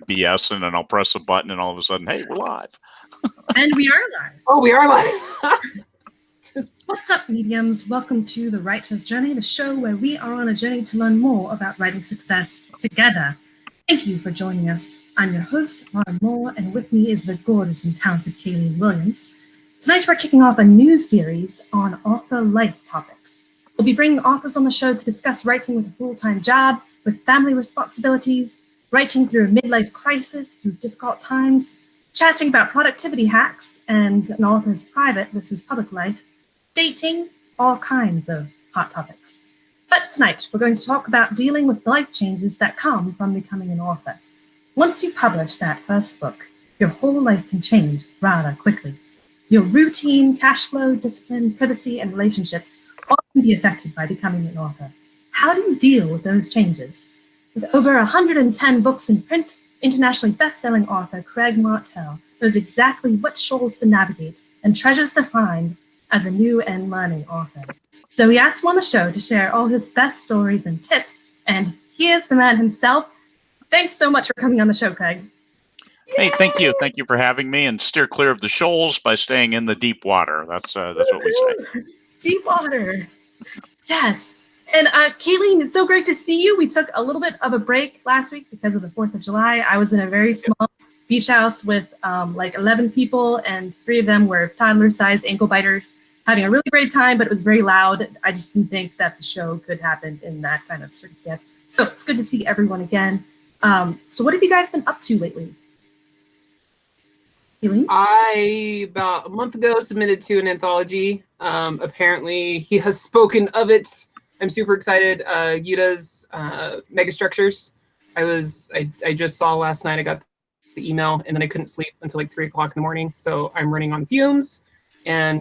BS, and then I'll press a button, and all of a sudden, hey, we're live. And we are live. Oh, we are live. What's up, mediums? Welcome to The Writer's Journey, the show where we are on a journey to learn more about writing success together. Thank you for joining us. I'm your host, Mara Moore, and with me is the gorgeous and talented Kayleen Williams. Tonight, we're kicking off a new series on author life topics. We'll be bringing authors on the show to discuss writing with a full-time job, with family responsibilities, writing through a midlife crisis, through difficult times, chatting about productivity hacks and an author's private versus public life, dating, all kinds of hot topics. But tonight, we're going to talk about dealing with life changes that come from becoming an author. Once you publish that first book, your whole life can change rather quickly. Your routine, cash flow, discipline, privacy, and relationships all can be affected by becoming an author. How do you deal with those changes? With over 110 books in print, internationally best-selling author Craig Martelle knows exactly what shoals to navigate and treasures to find as a new and learning author. So we asked him on the show to share all his best stories and tips, and here's the man himself. Thanks so much for coming on the show, Craig. Hey, thank you. Thank you for having me, and steer clear of the shoals by staying in the deep water. That's what we say. Deep water. Yes. And Kayleen, it's so great to see you. We took a little bit of a break last week because of the 4th of July. I was in a very small beach house with like 11 people, and 3 of them were toddler-sized ankle biters, having a really great time, but it was very loud. I just didn't think that the show could happen in that kind of circumstance. So it's good to see everyone again. So what have you guys been up to lately? Kayleen? I, about a month ago, submitted to an anthology. Apparently, he has spoken of it. I'm super excited. Yuta's Megastructures. I just saw last night. I got the email, and then I couldn't sleep until like 3 o'clock in the morning. So I'm running on fumes, and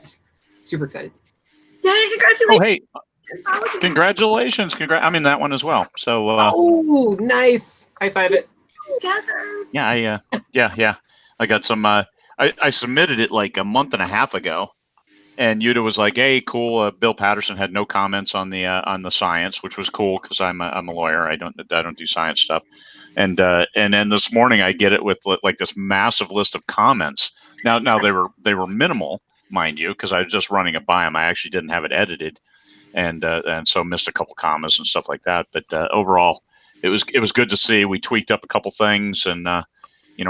super excited. Yay! Congratulations! Oh, hey, congratulations! I'm in that one as well. So. Oh, nice! High five it. Together. Yeah, yeah. I got some. I submitted it like a month and a half ago. And Yuta was like, "Hey, cool." Bill Patterson had no comments on the science, which was cool because I'm a lawyer. I don't do science stuff. And then this morning I get it with like this massive list of comments. Now they were minimal, mind you, because I was just running it by him. I actually didn't have it edited, and so missed a couple commas and stuff like that. But overall, it was good to see. We tweaked up a couple things and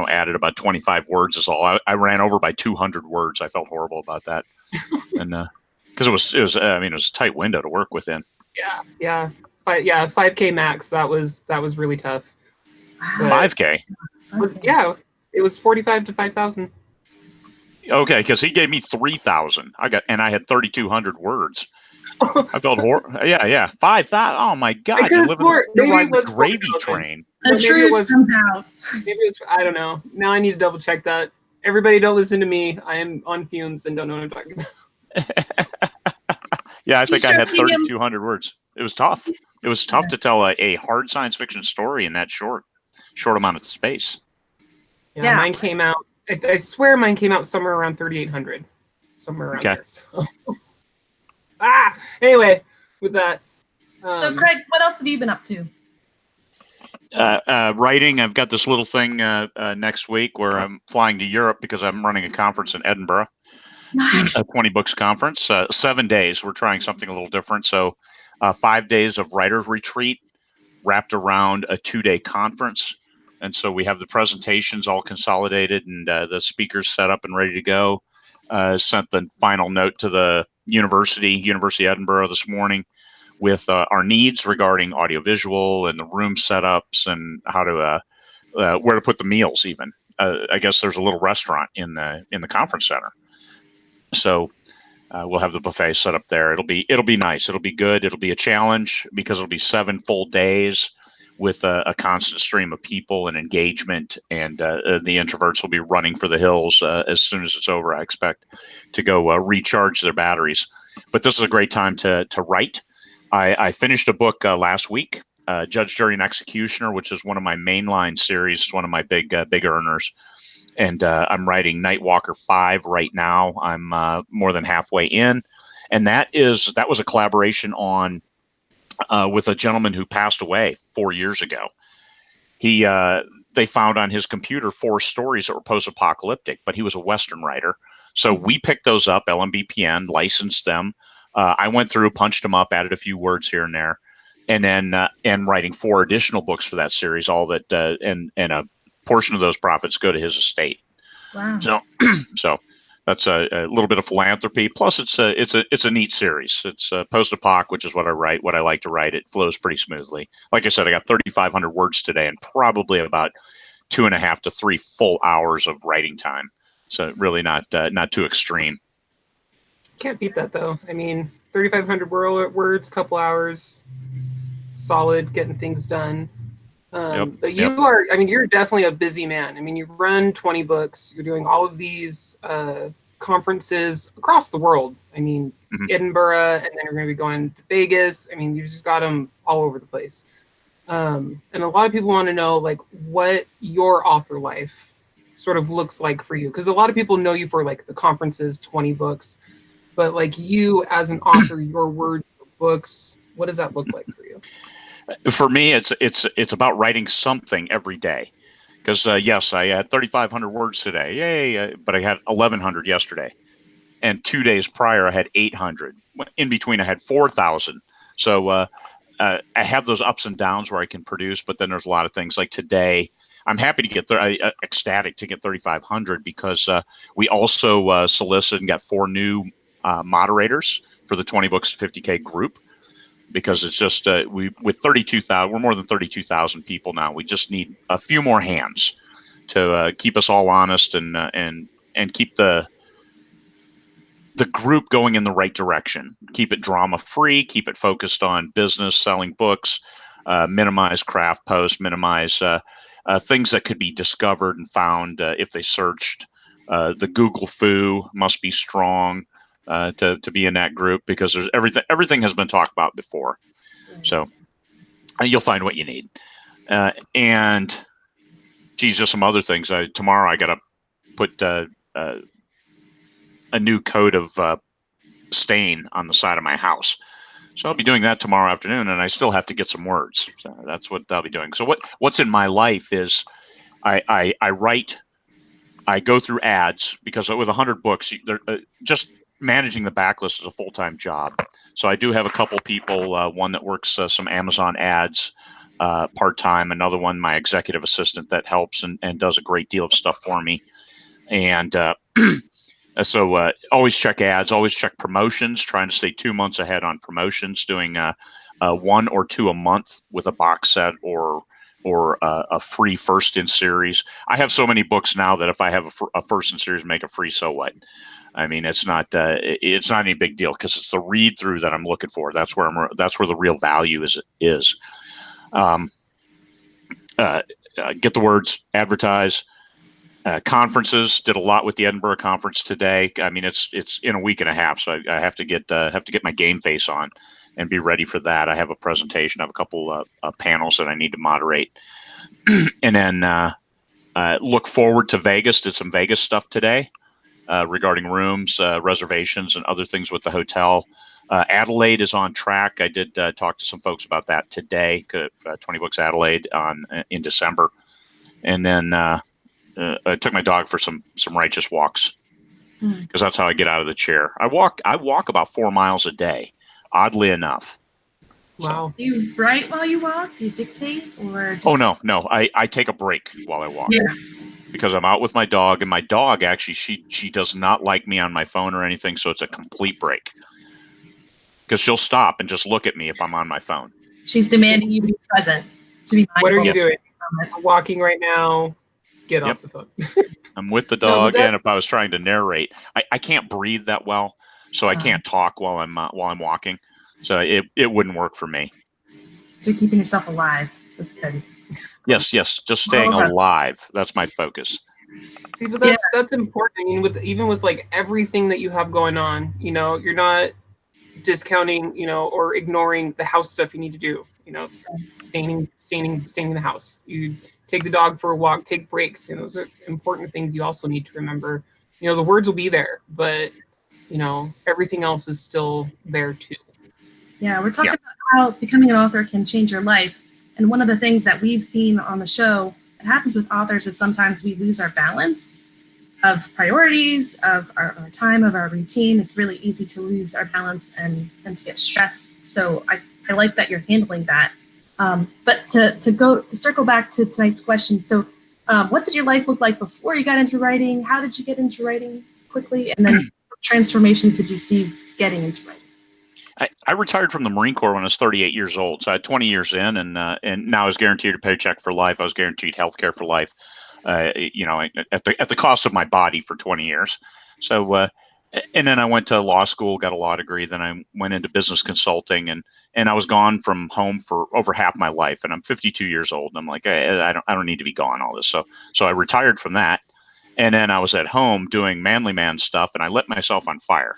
added about 25 words is all. I ran over by 200 words. I felt horrible about that. And because it was a tight window to work within. Yeah. 5K max. That was really tough. 5K. It was 45 to 5,000. Okay, because he gave me 3,000. I had 3,200 words. I felt horrible. Yeah, 5,000. Oh my God! You're riding the gravy train. Maybe it was. I don't know. Now I need to double check that. Everybody, don't listen to me. I am on fumes and don't know what I'm talking about. Yeah, I think I had 3,200 words. It was tough. It was tough to tell a hard science fiction story in that short amount of space. Yeah, mine came out. I swear mine came out somewhere around 3,800. Somewhere around there. So. Anyway, with that. So, Craig, what else have you been up to? Writing. I've got this little thing next week where I'm flying to Europe because I'm running a conference in Edinburgh. Nice. A 20 books conference. 7 days. We're trying something a little different. So 5 days of writer's retreat wrapped around a 2-day conference. And so we have the presentations all consolidated and the speakers set up and ready to go. Sent the final note to the University of Edinburgh this morning with our needs regarding audiovisual and the room setups and how to where to put the meals. Even I guess there's a little restaurant in the conference center, so we'll have the buffet set up there. It'll be nice. It'll be good. It'll be a challenge because it'll be 7 full days with a constant stream of people and engagement, and the introverts will be running for the hills as soon as it's over. I expect to go recharge their batteries. But this is a great time to write. I finished a book last week, Judge, Jury, and Executioner, which is one of my mainline series. It's one of my big earners. And I'm writing Nightwalker 5 right now. I'm more than halfway in. And that was a collaboration with a gentleman who passed away 4 years ago. He they found on his computer 4 stories that were post-apocalyptic, but he was a Western writer. So we picked those up, LMBPN, licensed them. I went through, punched them up, added a few words here and there, and then and writing 4 additional books for that series. All that and a portion of those profits go to his estate. Wow. So that's a little bit of philanthropy. Plus, it's a neat series. It's post-apoc, which is what I write, what I like to write. It flows pretty smoothly. Like I said, I got 3,500 words today, and probably about 2.5 to 3 full hours of writing time. So really not too extreme. Can't beat that though. I mean, 3,500 words, couple hours, solid, getting things done. But you are, I mean, you're definitely a busy man. I mean, you run 20 books, you're doing all of these conferences across the world. I mean, Edinburgh, and then you're going to be going to Vegas. I mean, you just got them all over the place. And a lot of people want to know, like, what your author life sort of looks like for you. Because a lot of people know you for, like, the conferences, 20 books. But, like, you as an author, your words, books, what does that look like for you? For me, it's about writing something every day, because yes, I had 3,500 words today, yay! But I had 1,100 yesterday, and 2 days prior I had 800. In between, I had 4,000. So I have those ups and downs where I can produce, but then there's a lot of things like today. I'm happy to get ecstatic to get 3,500 because we also solicited and got 4 new moderators for the 20 books to 50K group. Because it's just with 32,000, we're more than 32,000 people now. We just need a few more hands to keep us all honest and keep the group going in the right direction. Keep it drama free. Keep it focused on business, selling books. Minimize craft posts. Minimize things that could be discovered and found if they searched. The Google foo must be strong. To be in that group, because there's everything has been talked about before, so you'll find what you need. And geez, just some other things. Tomorrow I got to put a new coat of stain on the side of my house, so I'll be doing that tomorrow afternoon, and I still have to get some words. So that's what I'll be doing. So what's in my life is I write. I go through ads, because with 100 books, just managing the backlist is a full-time job. So I do have a couple people, one that works some Amazon ads part-time, another one, my executive assistant, that helps and does a great deal of stuff for me. And so always check ads, always check promotions, trying to stay 2 months ahead on promotions, doing 1 or 2 a month with a box set or a free first in series. I have so many books now that if I have a first in series, make a free, so what? I mean, it's not any big deal, because it's the read through that I'm looking for. That's where the real value is. Get the words, advertise. Conferences, did a lot with the Edinburgh conference today. I mean, it's in a week and a half, so I have to get my game face on and be ready for that. I have a presentation. I have a couple panels that I need to moderate, and then look forward to Vegas. Did some Vegas stuff today regarding rooms, reservations, and other things with the hotel. Adelaide is on track. I did talk to some folks about that today. 20 books Adelaide in December, and then I took my dog for some righteous walks, because that's how I get out of the chair. I walk about 4 miles a day. Oddly enough. Wow. So. Do you write while you walk? Do you dictate, or just... Oh, no. I take a break while I walk. Yeah. Because I'm out with my dog, and my dog actually she does not like me on my phone or anything, so it's a complete break. Because she'll stop and just look at me if I'm on my phone. She's demanding you be present, to be mindful. What are you doing? I'm walking right now. Get off the phone. I'm with the dog, and if I was trying to narrate, I can't breathe that well, so I can't talk while I'm walking. So it wouldn't work for me. So you're keeping yourself alive. That's good. Yes, just staying alive. That's my focus. See, but that's important. I mean, even with like everything that you have going on, you know, you're not discounting, you know, or ignoring the house stuff you need to do. You know, staining the house. You take the dog for a walk, take breaks. You know, those are important things you also need to remember. You know, the words will be there, but you know, everything else is still there too. Yeah, we're talking about how becoming an author can change your life. And one of the things that we've seen on the show happens with authors is sometimes we lose our balance of priorities, of our time, of our routine. It's really easy to lose our balance and to get stressed. So I like that you're handling that. But to circle back to tonight's question, so what did your life look like before you got into writing? How did you get into writing quickly? And then what transformations did you see getting into writing? I retired from the Marine Corps when I was 38 years old. So I had 20 years in, and now I was guaranteed a paycheck for life. I was guaranteed health care for life, at the cost of my body for 20 years. So, and then I went to law school, got a law degree. Then I went into business consulting, and I was gone from home for over half my life. And I'm 52 years old, and I'm like, I don't need to be gone all this. So I retired from that, and then I was at home doing manly man stuff, and I lit myself on fire.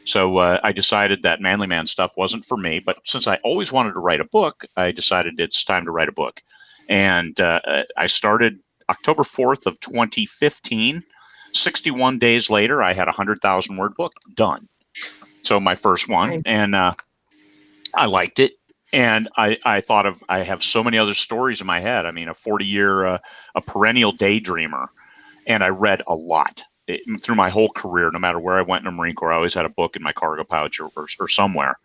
So I decided that manly man stuff wasn't for me. But since I always wanted to write a book, I decided it's time to write a book. And I started October 4th of 2015. 61 days later, I had a 100,000 word book done. So my first one. Nice. And I liked it. And I thought I have so many other stories in my head. I mean, a 40-year, a perennial daydreamer. And I read a lot. Through my whole career, no matter where I went in the Marine Corps, I always had a book in my cargo pouch or somewhere,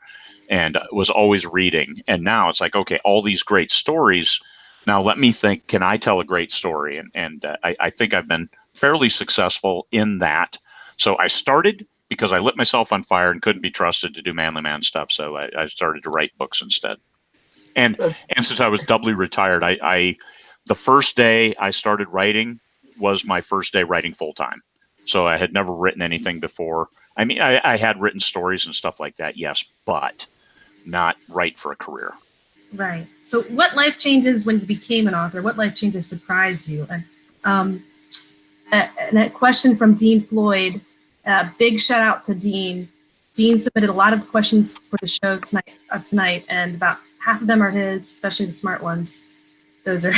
and was always reading. And now it's like, okay, all these great stories. Now let me think, can I tell a great story? And I think I've been fairly successful in that. So I started because I lit myself on fire and couldn't be trusted to do manly man stuff. So I started to write books instead. And since I was doubly retired, the first day I started writing was my first day writing full time. So I had never written anything before. I mean, I had written stories and stuff like that, yes, but not write for a career. Right. So what life changes when you became an author? What life changes surprised you? And a question from Dean Floyd. Big shout out to Dean. Dean submitted a lot of questions for the show tonight, and about half of them are his, especially the smart ones. Those are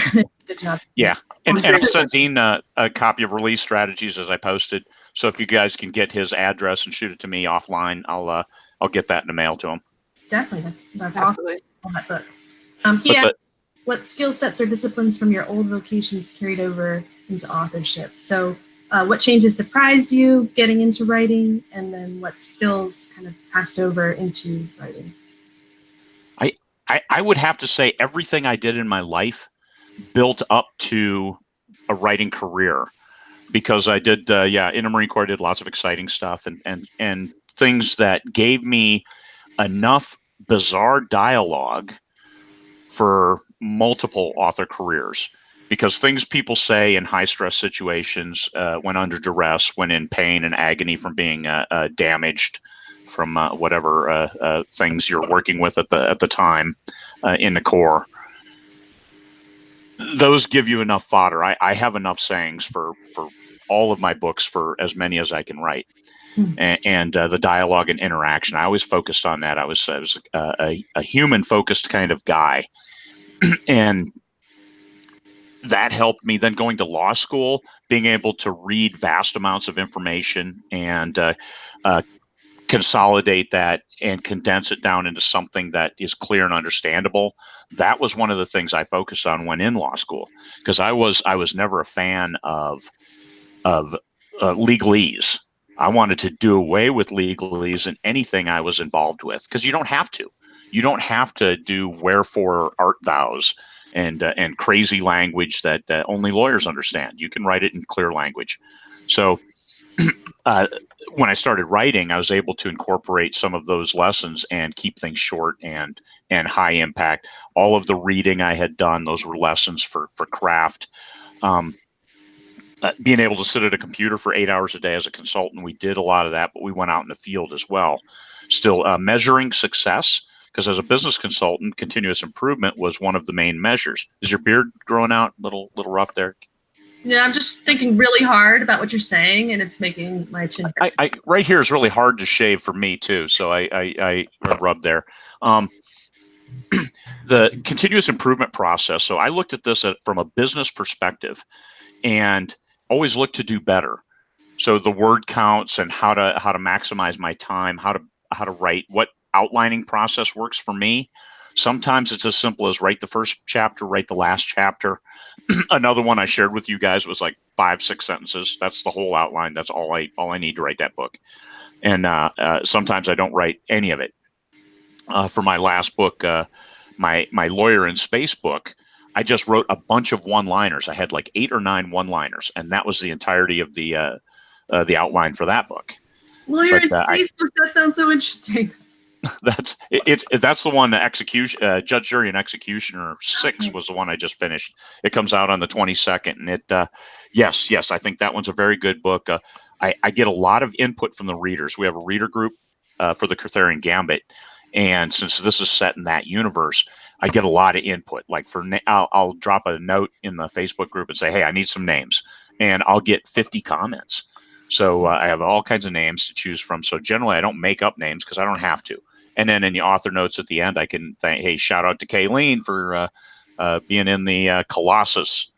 good job. Yeah. And I'll send Dean a copy of Release Strategies as I posted. So if you guys can get his address and shoot it to me offline, I'll get that in the mail to him. Definitely, that's Absolutely. awesome. On that book. He asked, what skill sets or disciplines from your old vocations carried over into authorship? So, what changes surprised you getting into writing, and then what skills kind of passed over into writing? I would have to say everything I did in my life built up to a writing career, because I did, in the Marine Corps, I did lots of exciting stuff and things that gave me enough bizarre dialogue for multiple author careers. Because things people say in high stress situations, when under duress, when in pain and agony from being damaged from whatever things you're working with at the time in the Corps, those give you enough fodder. I have enough sayings for all of my books, for as many as I can write. And the dialogue and interaction, I always focused on that. I was a human focused kind of guy. And that helped me then going to law school, being able to read vast amounts of information and consolidate that and condense it down into something that is clear and understandable. That was one of the things I focused on when in law school, because I was never a fan of legalese. I wanted to do away with legalese in anything I was involved with, because you don't have to. You don't have to do wherefore art thous and crazy language that only lawyers understand. You can write it in clear language. So when I started writing, I was able to incorporate some of those lessons and keep things short and high impact. All of the reading I had done, those were lessons for craft. Being able to sit at a computer for 8 hours a day as a consultant, we did a lot of that, but we went out in the field as well. Still measuring success, because as a business consultant, continuous improvement was one of the main measures. Is your beard growing out? Little rough there? Yeah, I'm just thinking really hard about what you're saying, and it's making my chin hurt. Right here is really hard to shave for me too, so I rub there. The continuous improvement process. So I looked at this from a business perspective, and always look to do better. So the word counts and how to maximize my time, how to write, what outlining process works for me. Sometimes it's as simple as write the first chapter, write the last chapter. Another one I shared with you guys was like 5-6 sentences. That's the whole outline. That's all I need to write that book. And sometimes I don't write any of it. For my last book, my Lawyer in Space book, I just wrote a bunch of one-liners. I had like 8 or 9 one-liners, and that was the entirety of the outline for that book. Lawyer in Space book. That sounds so interesting. That's the one. Judge, Jury, and Executioner 6 was the one I just finished. It comes out on the 22nd, and it yes, I think that one's a very good book. I get a lot of input from the readers. We have a reader group for the Cartharian Gambit, and since this is set in that universe, I get a lot of input. Like I'll drop a note in the Facebook group and say, hey, I need some names, and I'll get 50 comments. So I have all kinds of names to choose from. So generally, I don't make up names because I don't have to. And then in the author notes at the end, I can hey, shout out to Kayleen for being in the Colossus,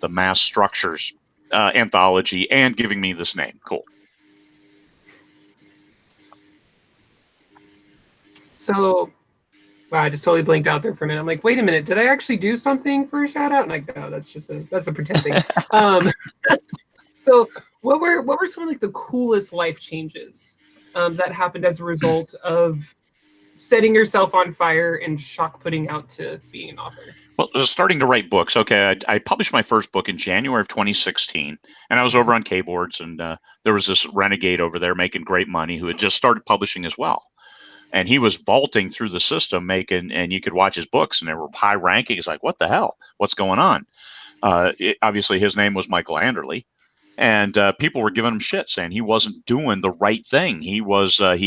the Mass Structures anthology, and giving me this name. Cool. So, wow, I just totally blinked out there for a minute. I'm like, wait a minute, did I actually do something for a shout out? And like, no, that's a pretend thing. So what were some of like the coolest life changes that happened as a result of setting yourself on fire and shock putting out to being an author? Well, starting to write books. Okay, I published my first book in January of 2016, and I was over on K-Boards, and there was this renegade over there making great money who had just started publishing as well. And he was vaulting through the system, and you could watch his books, and they were high ranking. It's like, what the hell? What's going on? Obviously, his name was Michael Anderle. And people were giving him shit, saying he wasn't doing the right thing. He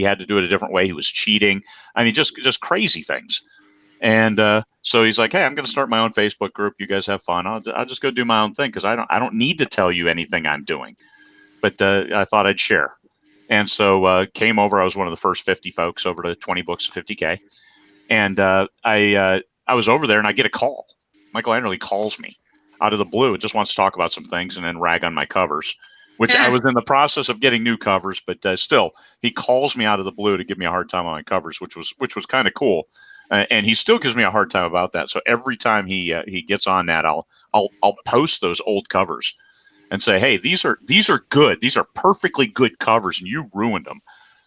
had to do it a different way. He was cheating. I mean, just crazy things. And so he's like, "Hey, I'm going to start my own Facebook group. You guys have fun. I'll just go do my own thing because I don't need to tell you anything I'm doing." But I thought I'd share. And so came over. I was one of the first 50 folks over to 20 books, 50K. And I was over there, and I get a call. Michael Anderle calls me out of the blue. It just wants to talk about some things and then rag on my covers, which I was in the process of getting new covers, but still, he calls me out of the blue to give me a hard time on my covers, which was kind of cool. And he still gives me a hard time about that. So every time he gets on that, I'll post those old covers and say, hey, these are good. These are perfectly good covers, and you ruined them.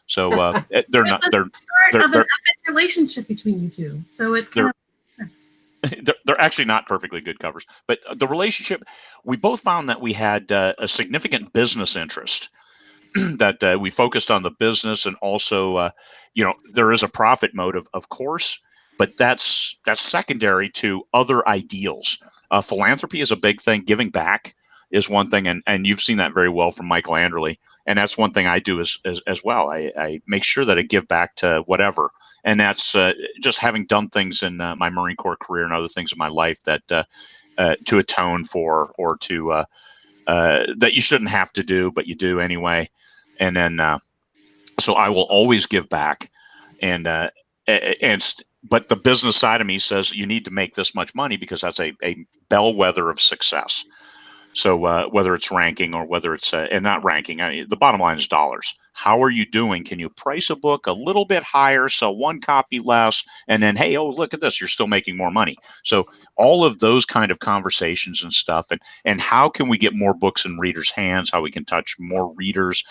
So they're not. They're an epic relationship between you two. So it kind of. They're actually not perfectly good covers, but the relationship, we both found that we had a significant business interest, that we focused on the business, and also, there is a profit motive, of course, but that's secondary to other ideals. Philanthropy is a big thing. Giving back is one thing, and you've seen that very well from Michael Anderle, and that's one thing I do as well. I make sure that I give back to whatever. And that's just having done things in my Marine Corps career and other things in my life that to atone for, or to that you shouldn't have to do, but you do anyway. And then so I will always give back, but the business side of me says you need to make this much money because that's a bellwether of success. So whether it's ranking or whether it's and not ranking, the bottom line is dollars. How are you doing? Can you price a book a little bit higher, sell one copy less, and then, hey, oh, look at this, you're still making more money. So all of those kind of conversations and stuff, and how can we get more books in readers' hands, how we can touch more readers,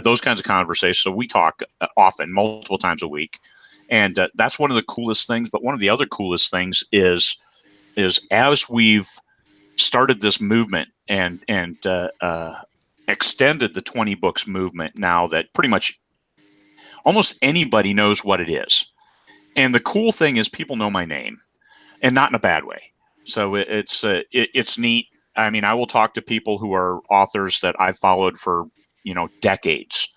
those kinds of conversations. So we talk often, multiple times a week. And that's one of the coolest things. But one of the other coolest things is as we've started this movement and extended the 20 books movement, now that pretty much almost anybody knows what it is. And the cool thing is people know my name, and not in a bad way. So it's neat. I mean, I will talk to people who are authors that I've followed for, decades.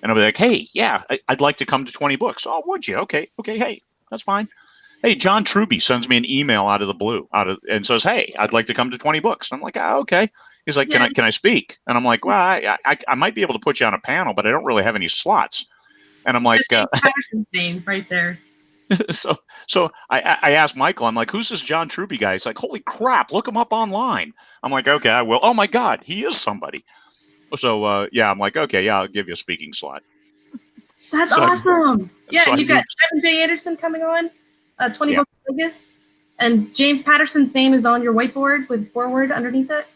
And I'll be like, hey, yeah, I'd like to come to 20 books. Oh, would you? Okay. Hey, that's fine. Hey, John Truby sends me an email out of the blue and says, hey, I'd like to come to 20 books. And I'm like, okay. He's like, can I speak? And I'm like, well, I might be able to put you on a panel, but I don't really have any slots. And I'm like, Patterson's name right there. So I asked Michael, I'm like, who's this John Truby guy? He's like, holy crap, look him up online. I'm like, okay, I will. Oh my God, he is somebody. So I'm like, okay, yeah, I'll give you a speaking slot. That's awesome. Yeah, you got Kevin J. Anderson coming on. 20 Books Vegas. And James Patterson's name is on your whiteboard with forward underneath it.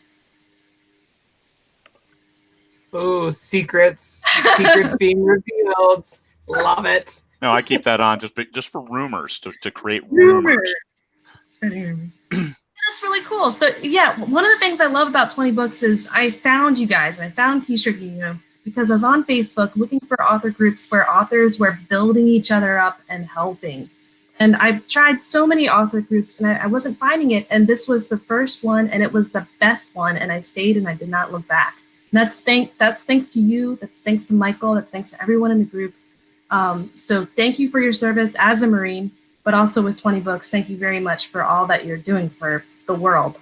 Oh, secrets being revealed. Love it. No, I keep that on just for rumors, to create rumors. That's really cool. So yeah, one of the things I love about 20 Books is I found you guys. I found Keystroke because I was on Facebook looking for author groups where authors were building each other up and helping. And I've tried so many author groups and I wasn't finding it. And this was the first one and it was the best one. And I stayed and I did not look back. And that's thanks to you. That's thanks to Michael. That's thanks to everyone in the group. So thank you for your service as a Marine, but also with 20 Books. Thank you very much for all that you're doing for the world.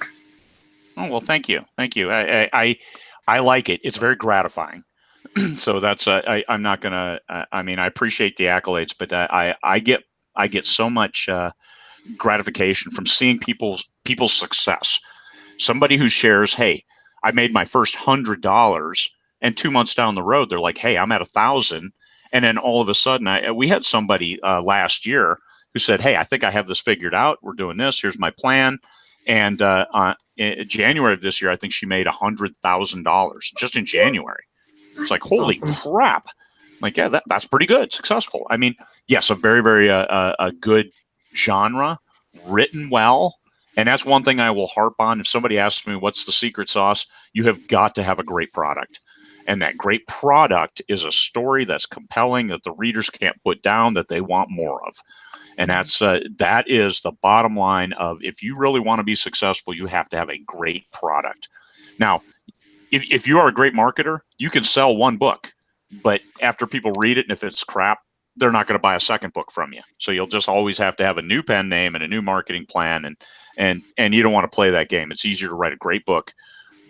Oh, well, thank you. Thank you. I like it. It's very gratifying. So that's, I'm not going to, I mean, I appreciate the accolades, but I get so much gratification from seeing people's success. Somebody who shares, hey, I made my first $100, and 2 months down the road, they're like, hey, I'm at 1,000. And then all of a sudden, we had somebody last year who said, hey, I think I have this figured out. We're doing this. Here's my plan. And in January of this year, I think she made $100,000 just in January. It's like, holy crap. Like, yeah, that's pretty good. Successful. I mean, yes, a very, very a good genre, written well. And that's one thing I will harp on. If somebody asks me what's the secret sauce, you have got to have a great product. And that great product is a story that's compelling, that the readers can't put down, that they want more of. And that is the bottom line of, if you really want to be successful, you have to have a great product. Now, if you are a great marketer, you can sell one book, but after people read it, and if it's crap, they're not going to buy a second book from you. So you'll just always have to have a new pen name and a new marketing plan, and you don't want to play that game. It's easier to write a great book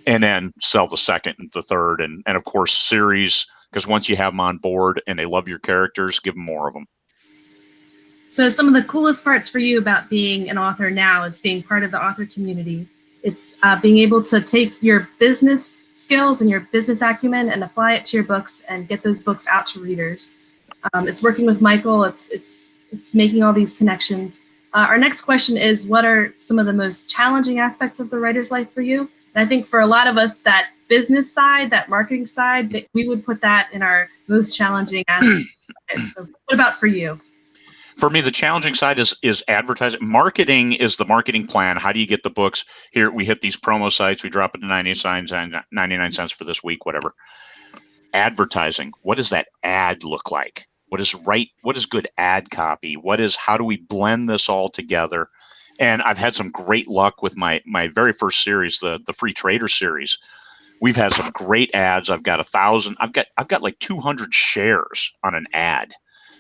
and then sell the second and the third, and of course series, because once you have them on board and they love your characters, give them more of them. So some of the coolest parts for you about being an author now is being part of the author community. It's being able to take your business skills and your business acumen and apply it to your books and get those books out to readers. It's working with Michael. It's making all these connections. Our next question is, what are some of the most challenging aspects of the writer's life for you? And I think for a lot of us, that business side, that marketing side, that we would put that in our most challenging aspect. So what about for you? For me, the challenging side is advertising. Marketing is the marketing plan. How do you get the books? Here, we hit these promo sites. We drop it to 99 cents for this week, whatever. Advertising. What does that ad look like? What is good ad copy? How do we blend this all together? And I've had some great luck with my very first series, the Free Trader series. We've had some great ads. I've got 1,000. I've got like 200 shares on an ad.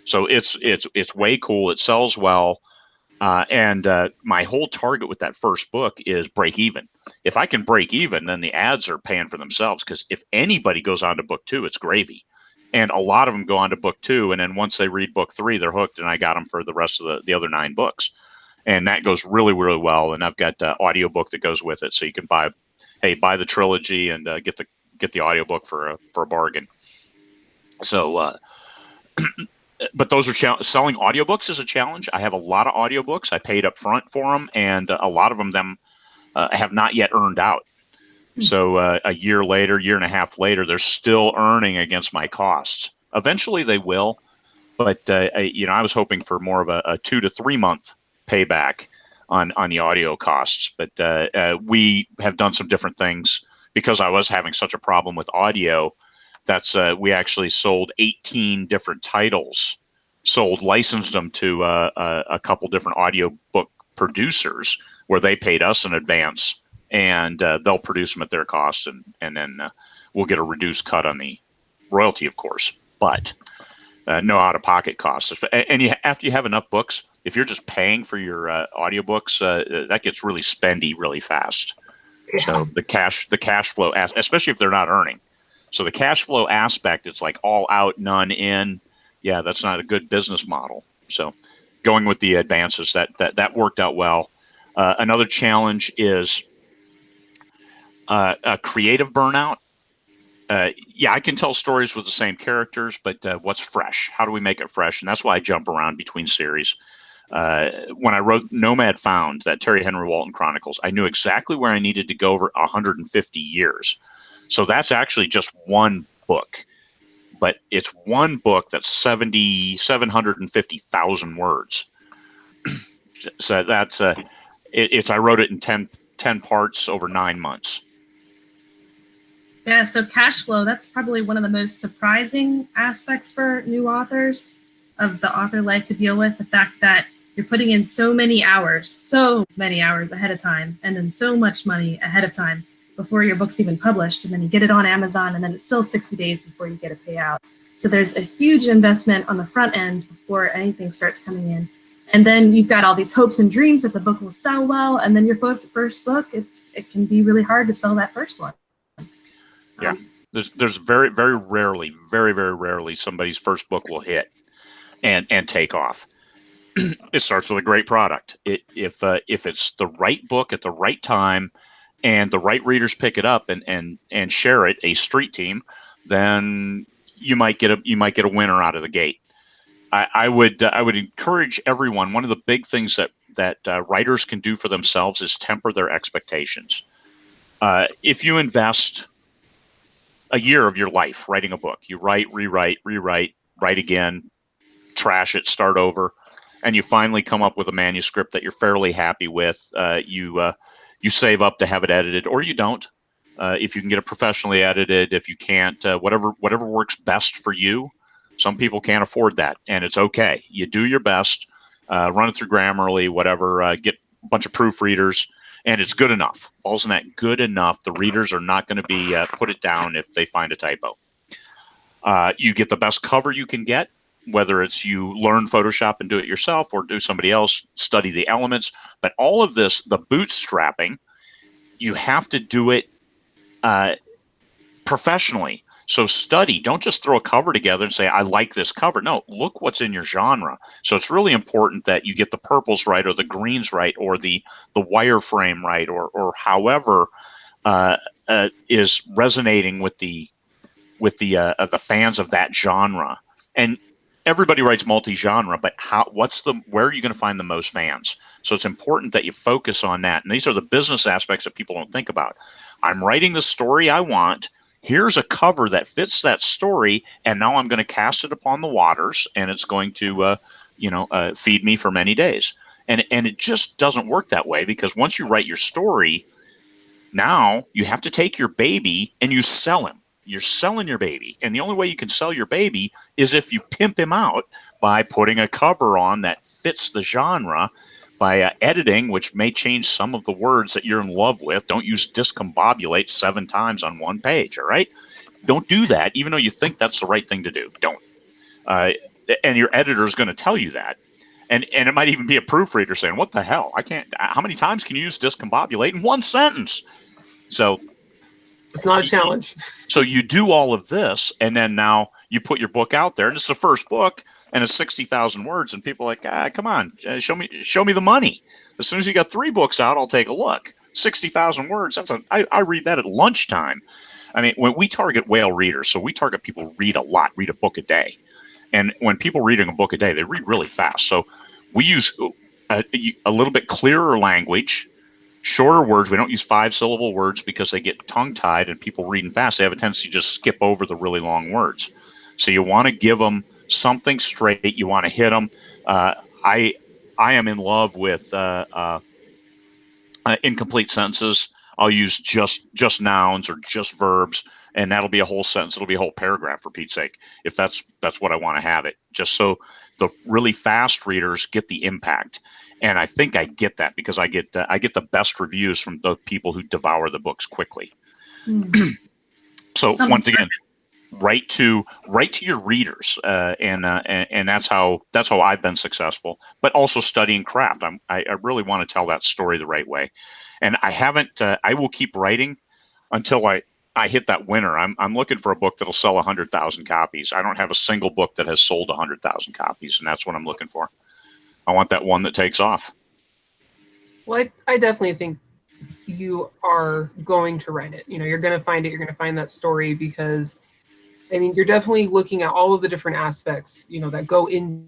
So it's way cool. It sells well. And my whole target with that first book is break even. If I can break even, then the ads are paying for themselves, because if anybody goes on to book 2, it's gravy. And a lot of them go on to book 2, and then once they read book 3, they're hooked, and I got them for the rest of the other 9 books. And that goes really, really well. And I've got an audiobook that goes with it, so you can buy the trilogy and get the audiobook for a bargain. So but those are selling audiobooks is a challenge. I have a lot of audiobooks. I paid up front for them, and a lot of them have not yet earned out. So a year and a half later, they're still earning against my costs. Eventually they will, but I was hoping for more of a 2 to 3 month payback on the audio costs. But we have done some different things, because I was having such a problem with audio. We actually sold 18 different titles, licensed them to a couple different audiobook producers, where they paid us in advance, and they'll produce them at their cost, and then we'll get a reduced cut on the royalty, of course, but no out-of-pocket costs. And after you have enough books, if you're just paying for your audiobooks, that gets really spendy really fast. Yeah. So the cash flow, especially if they're not earning. So the cash flow aspect, it's like all out, none in. Yeah, that's not a good business model. So going with the advances, that worked out well. Another challenge is a creative burnout. I can tell stories with the same characters, but what's fresh? How do we make it fresh? And that's why I jump around between series. When I wrote Nomad Found, that Terry Henry Walton Chronicles, I knew exactly where I needed to go over 150 years. So that's actually just one book, but it's one book that's 750,000 words. So that's I wrote it in 10 parts over 9 months. Yeah, so cash flow, that's probably one of the most surprising aspects for new authors of the author life to deal with. The fact that you're putting in so many hours ahead of time, and then so much money ahead of time before your book's even published. And then you get it on Amazon, and then it's still 60 days before you get a payout. So there's a huge investment on the front end before anything starts coming in. And then you've got all these hopes and dreams that the book will sell well. And then your first book, it can be really hard to sell that first one. Yeah, there's very, very rarely somebody's first book will hit and take off. It starts with a great product. If it's the right book at the right time and the right readers pick it up and share it, a street team, then you might get a winner out of the gate. I would encourage everyone. One of the big things that writers can do for themselves is temper their expectations. If you invest a year of your life writing a book, you write, rewrite, write again, trash it, start over, and you finally come up with a manuscript that you're fairly happy with. You save up to have it edited, or you don't. If you can get it professionally edited, if you can't, whatever works best for you. Some people can't afford that, and it's okay. You do your best, run it through Grammarly, whatever, get a bunch of proofreaders, and it's good enough. Falls in that good enough. The readers are not going to be put it down if they find a typo. You get the best cover you can get, whether it's you learn Photoshop and do it yourself or do somebody else, study the elements. But all of this, the bootstrapping, you have to do it professionally. So study. Don't just throw a cover together and say, I like this cover. No, look what's in your genre. So it's really important that you get the purples right, or the greens right, or the wireframe right, or however is resonating with the fans of that genre. And everybody writes multi-genre, but where are you going to find the most fans? So it's important that you focus on that. And these are the business aspects that people don't think about. I'm writing the story I want. Here's a cover that fits that story, and now I'm going to cast it upon the waters, and it's going to, feed me for many days. And it just doesn't work that way, because once you write your story, now you have to take your baby and you sell him. You're selling your baby, and the only way you can sell your baby is if you pimp him out by putting a cover on that fits the genre, by editing, which may change some of the words that you're in love with. Don't use discombobulate 7 times on one page, all right? Don't do that, even though you think that's the right thing to do. Don't. And your editor is going to tell you that. And it might even be a proofreader saying, what the hell? I can't. How many times can you use discombobulate in one sentence? So it's not a challenge. So you do all of this, and then now you put your book out there, and it's the first book, and it's 60,000 words, and people are like, come on, show me the money. As soon as you got 3 books out, I'll take a look. 60,000 words. I read that at lunchtime. I mean, when we target whale readers, so we target people who read a lot, read a book a day. And when people reading a book a day, they read really fast. So we use a little bit clearer language, shorter words. We don't use 5-syllable words because they get tongue-tied, and people reading fast, they have a tendency to just skip over the really long words. So you want to give them something straight. You want to hit them. I am in love with incomplete sentences. I'll use just nouns or just verbs, and that'll be a whole sentence. It'll be a whole paragraph, for Pete's sake, if that's what I want to have it, just so the really fast readers get the impact. And I think I get that because I get the best reviews from the people who devour the books quickly. So once again, write to your readers, and that's how I've been successful. But also studying craft. I really want to tell that story the right way, and I haven't. I will keep writing until I hit that winner. I'm looking for a book that'll sell 100,000 copies. I don't have a single book that has sold 100,000 copies, and that's what I'm looking for. I want that one that takes off. Well, I definitely think you are going to write it. You're going to find it. You're going to find that story, because, I mean, you're definitely looking at all of the different aspects, that go into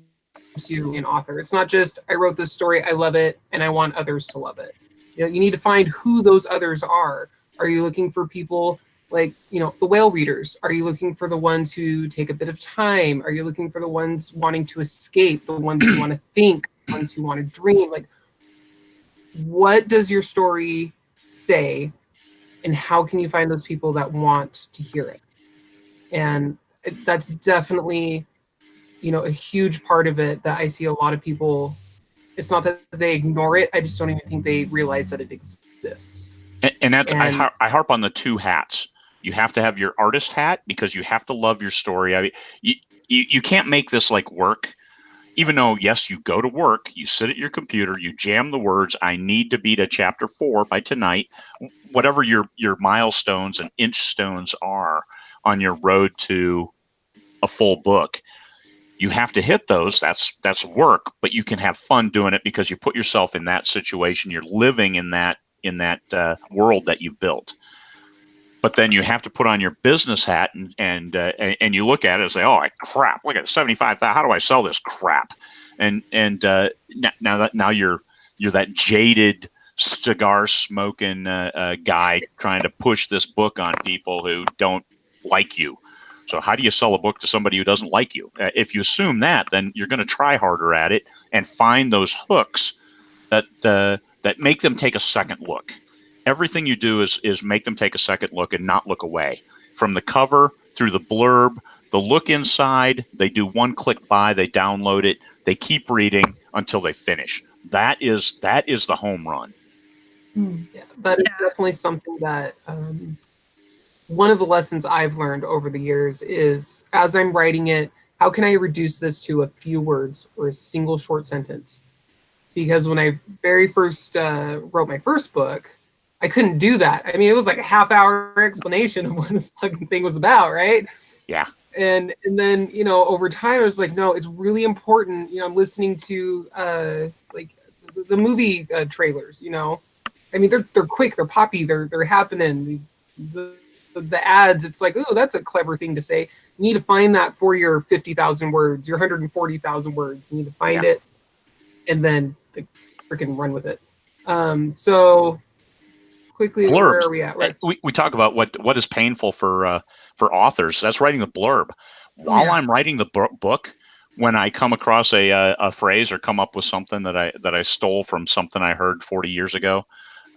you an author. It's not just, I wrote this story, I love it, and I want others to love it. You need to find who those others are. Are you looking for people like, the whale readers? Are you looking for the ones who take a bit of time? Are you looking for the ones wanting to escape, the ones who want to think, the ones who want to dream? Like, what does your story say, and how can you find those people that want to hear it? And that's definitely, a huge part of it that I see a lot of people. It's not that they ignore it. I just don't even think they realize that it exists. And I harp on the two hats. You have to have your artist hat because you have to love your story. I mean, you can't make this like work. Even though, yes, you go to work, you sit at your computer, you jam the words, I need to be to chapter 4 by tonight, whatever your milestones and inch stones are on your road to a full book. You have to hit those. That's work, but you can have fun doing it because you put yourself in that situation. You're living in that world that you've built. But then you have to put on your business hat and you look at it and say, "Oh, crap! Look at 75,000. How do I sell this crap?" And now you're that jaded cigar smoking guy trying to push this book on people who don't like you. So how do you sell a book to somebody who doesn't like you? If you assume that, then you're going to try harder at it and find those hooks that make them take a second look. Everything you do is make them take a second look and not look away. From the cover through the blurb, the look inside, they do one click buy, they download it, they keep reading until they finish. That is the home run. Yeah, that is definitely something that one of the lessons I've learned over the years is, as I'm writing it, how can I reduce this to a few words or a single short sentence? Because when I very first wrote my first book, I couldn't do that. I mean, it was like a half-hour explanation of what this fucking thing was about, right? Yeah. And then, over time, I was like, no, it's really important. I'm listening to like the movie trailers. I mean, they're quick, they're poppy, they're happening. The ads, it's like, oh, that's a clever thing to say. You need to find that for your 50,000 words, your 140,000 words. You need to find it, and then freaking run with it. So quickly, Blurbs. where are we at? Right. We talk about what is painful for authors. That's writing the blurb. While I'm writing the book, when I come across a phrase or come up with something that I stole from something I heard 40 years ago,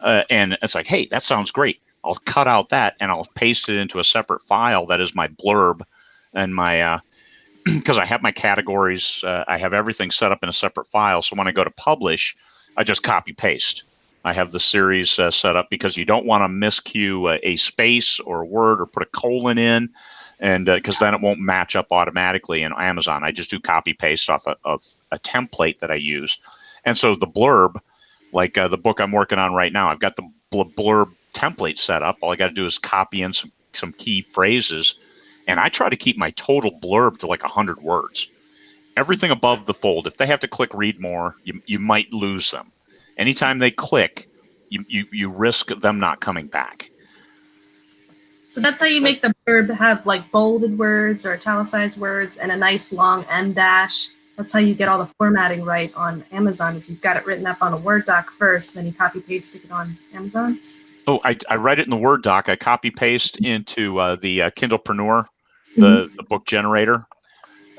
and it's like, hey, that sounds great. I'll cut out that and I'll paste it into a separate file that is my blurb and my because I have my categories. I have everything set up in a separate file. So when I go to publish, I just copy paste. I have the series set up because you don't want to miscue a space or a word or put a colon in, and because then it won't match up automatically in Amazon. I just do copy paste off of a template that I use. And so the blurb, like the book I'm working on right now, I've got the blurb template set up. All I got to do is copy in some key phrases, and I try to keep my total blurb to like 100 words. Everything above the fold, if they have to click read more, you might lose them. Anytime they click, you risk them not coming back. So that's how you make the blurb have like bolded words or italicized words and a nice long end dash. That's how you get all the formatting right on Amazon, is you've got it written up on a Word doc first, then you copy paste it on Amazon. Oh, I write it in the Word doc. I copy paste into the Kindlepreneur, the book generator,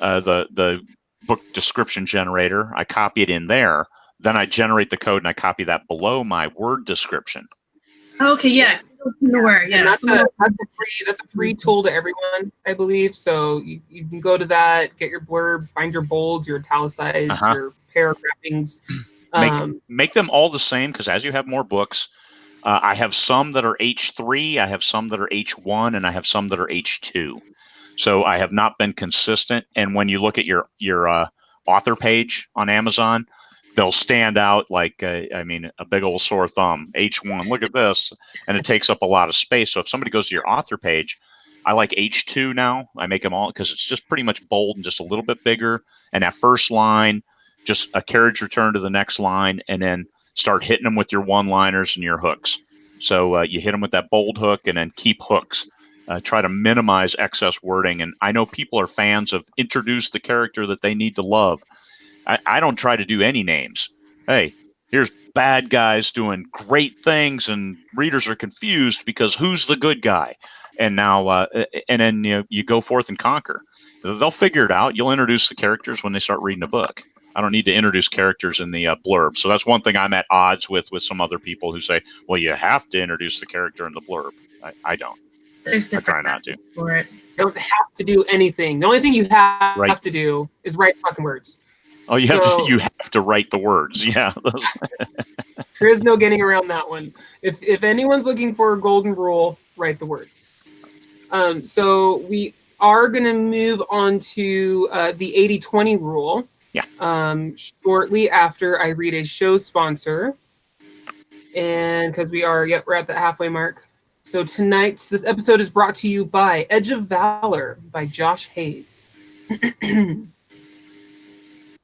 the book description generator. I copy it in there. Then I generate the code and I copy that below my Word description. Okay, yeah. And that's a free tool to everyone, I believe. So you can go to that, get your blurb, find your bolds, your italicized, your paragraphings. Make them all the same, because as you have more books, I have some that are H3, I have some that are H1, and I have some that are H2. So I have not been consistent. And when you look at your author page on Amazon, they'll stand out like, a big old sore thumb. H1, look at this. And it takes up a lot of space. So if somebody goes to your author page, I like H2 now. I make them all because it's just pretty much bold and just a little bit bigger. And that first line, just a carriage return to the next line, and then start hitting them with your one-liners and your hooks. So you hit them with that bold hook and then keep hooks. Try to minimize excess wording. And I know people are fans of introduce the character that they need to love. I don't try to do any names. Hey, here's bad guys doing great things, and readers are confused because who's the good guy? And now, and then you go forth and conquer. They'll figure it out. You'll introduce the characters when they start reading a book. I don't need to introduce characters in the blurb. So that's one thing I'm at odds with some other people who say, well, you have to introduce the character in the blurb. I don't. There's I try not to. For it. You don't have to do anything. The only thing you have to do is write fucking words. Oh, you have to write the words. Yeah. There is no getting around that one. If anyone's looking for a golden rule, write the words. So we are going to move on to the 80-20 rule. Yeah. Shortly after I read a show sponsor, and because we're at the halfway mark. So this episode is brought to you by Edge of Valor by Josh Hayes.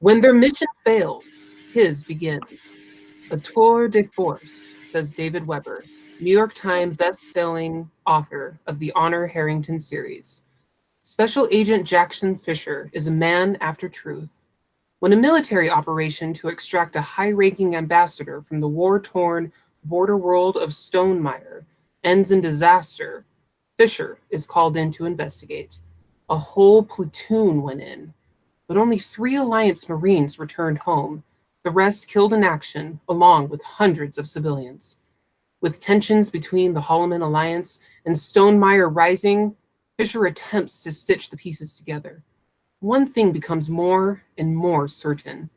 When their mission fails, his begins. A tour de force, says David Weber, New York Times best-selling author of the Honor Harrington Series. Special Agent Jackson Fischer is a man after truth. When a military operation to extract a high-ranking ambassador from the war-torn border world of Stonemeyer ends in disaster, Fischer is called in to investigate. A whole platoon went in, but only 3 Alliance Marines returned home. The rest killed in action, along with hundreds of civilians. With tensions between the Holloman Alliance and Stonemeyer rising, Fischer attempts to stitch the pieces together. One thing becomes more and more certain.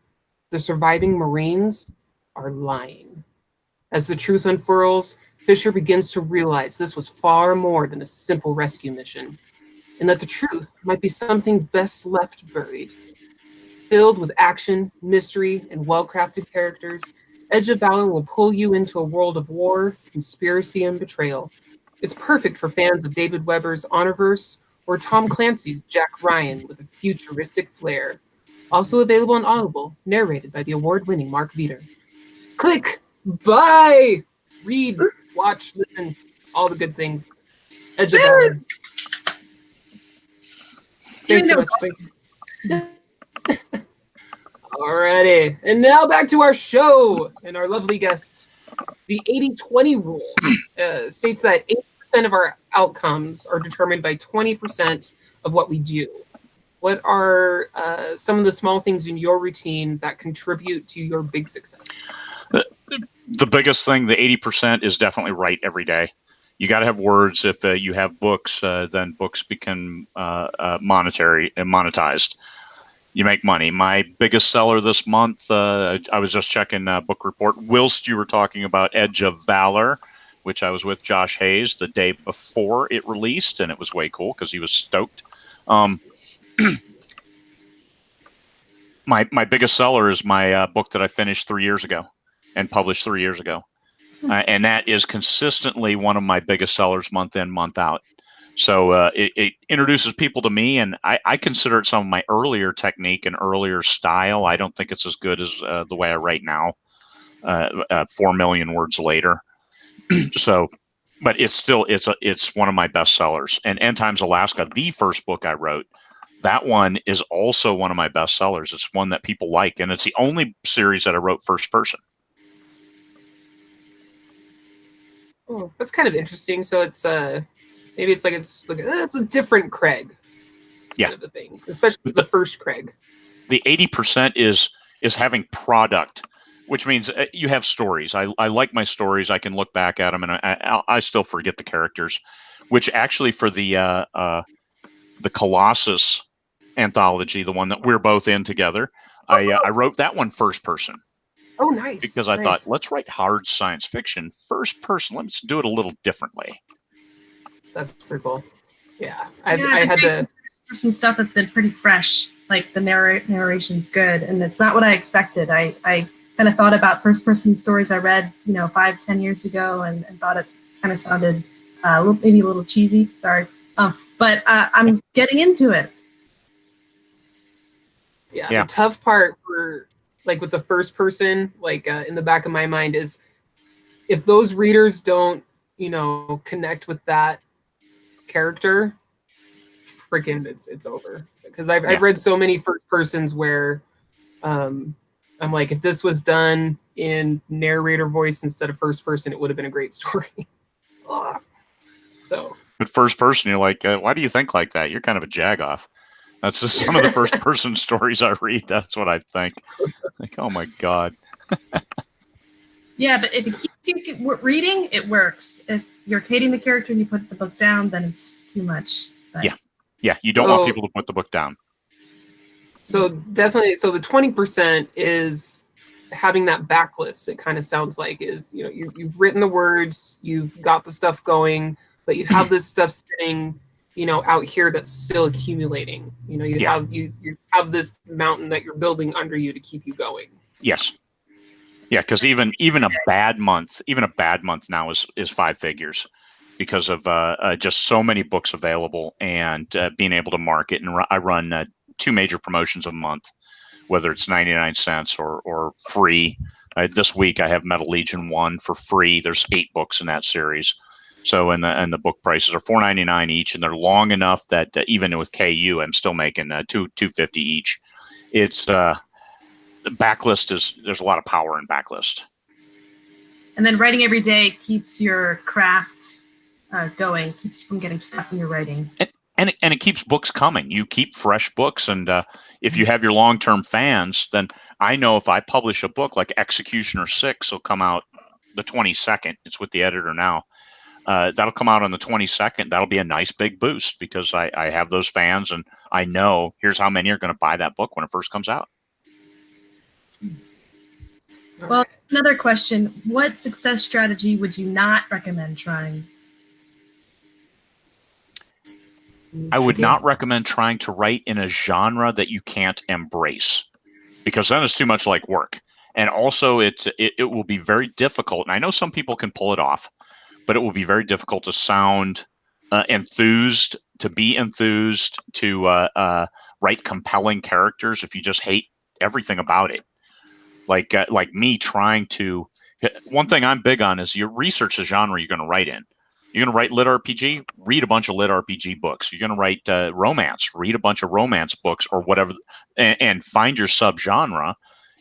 The surviving Marines are lying. As the truth unfurls, Fischer begins to realize this was far more than a simple rescue mission, and that the truth might be something best left buried. Filled with action, mystery, and well-crafted characters, Edge of Valor will pull you into a world of war, conspiracy, and betrayal. It's perfect for fans of David Weber's Honorverse or Tom Clancy's Jack Ryan with a futuristic flair. Also available on Audible, narrated by the award-winning Mark Veeder. Click, buy, read, watch, listen, all the good things. Edge of Valor. Thanks so much. Thanks. Alrighty, and now back to our show and our lovely guests. The 80-20 rule states that 80% of our outcomes are determined by 20% of what we do. What are some of the small things in your routine that contribute to your big success? The biggest thing, the 80%, is definitely write every day. You got to have words. If you have books, then books become monetary and monetized. You make money. My biggest seller this month, I was just checking Book Report, whilst you were talking about Edge of Valor, which I was with Josh Hayes the day before it released, and it was way cool because he was stoked. My biggest seller is my book that I finished 3 years ago and published 3 years ago. And that is consistently one of my biggest sellers month in, month out. So it introduces people to me, and I consider it some of my earlier technique and earlier style. I don't think it's as good as the way I write now, 4 million words later. So, but it's still, it's one of my best sellers. And End Times Alaska, the first book I wrote, that one is also one of my best sellers. It's one that people like, and it's the only series that I wrote first person. Oh, that's kind of interesting. So it's maybe it's a different Craig. Yeah, kind of a thing, especially the first Craig. The 80% is having product, which means you have stories. I like my stories. I can look back at them, and I still forget the characters. Which actually, for the Colossus anthology, the one that we're both in together, I wrote that one first person. Oh, nice. Because I thought, let's write hard science fiction first person. Let's do it a little differently. That's pretty cool. Yeah, I had to. Person stuff that's been pretty fresh. Like the narration's good, and it's not what I expected. I kind of thought about first person stories I read, 5-10 years ago, and thought it kind of sounded maybe a little cheesy. Sorry, but I'm getting into it. Yeah, the tough part for with the first person, in the back of my mind is if those readers don't, connect with that character, freaking it's over. Because I've read so many first persons where I'm like, if this was done in narrator voice instead of first person, it would have been a great story. So, but first person, you're like, why do you think like that? You're kind of a jagoff. That's just some of the first person stories I read. That's what I think. Like, oh my God. Yeah, but if it keeps you reading, it works. If you're hating the character and you put the book down, then it's too much. But. Yeah. You don't want people to put the book down. So definitely, so the 20% is having that backlist. It kind of sounds like is, you know, you've written the words, you've got the stuff going, but you have this stuff sitting, you know, out here that's still accumulating. You know, you have this mountain that you're building under you to keep you going. Yes. Yeah, because even a bad month now is 5 figures because of just so many books available and being able to market. And I run 2 major promotions a month, whether it's 99 cents or free. This week I have Metal Legion 1 for free. There's 8 books in that series. So and the book prices are $4.99 each, and they're long enough that even with KU, I'm still making $2.50 each. It's the backlist there's a lot of power in backlist. And then writing every day keeps your craft going, keeps you from getting stuck in your writing. And it keeps books coming. You keep fresh books, and if you have your long-term fans, then I know if I publish a book like Executioner 6 will come out the 22nd. It's with the editor now. That'll come out on the 22nd. That'll be a nice big boost because I have those fans, and I know here's how many are going to buy that book when it first comes out. Well, another question. What success strategy would you not recommend trying? I would not recommend trying to write in a genre that you can't embrace, because then it's too much like work. And also it will be very difficult. And I know some people can pull it off, but it will be very difficult to sound enthused, to be enthused, to write compelling characters if you just hate everything about it. Like me trying to, one thing I'm big on is you research the genre you're going to write in. You're going to write lit RPG, read a bunch of lit RPG books. You're going to write romance, read a bunch of romance books or whatever, and find your subgenre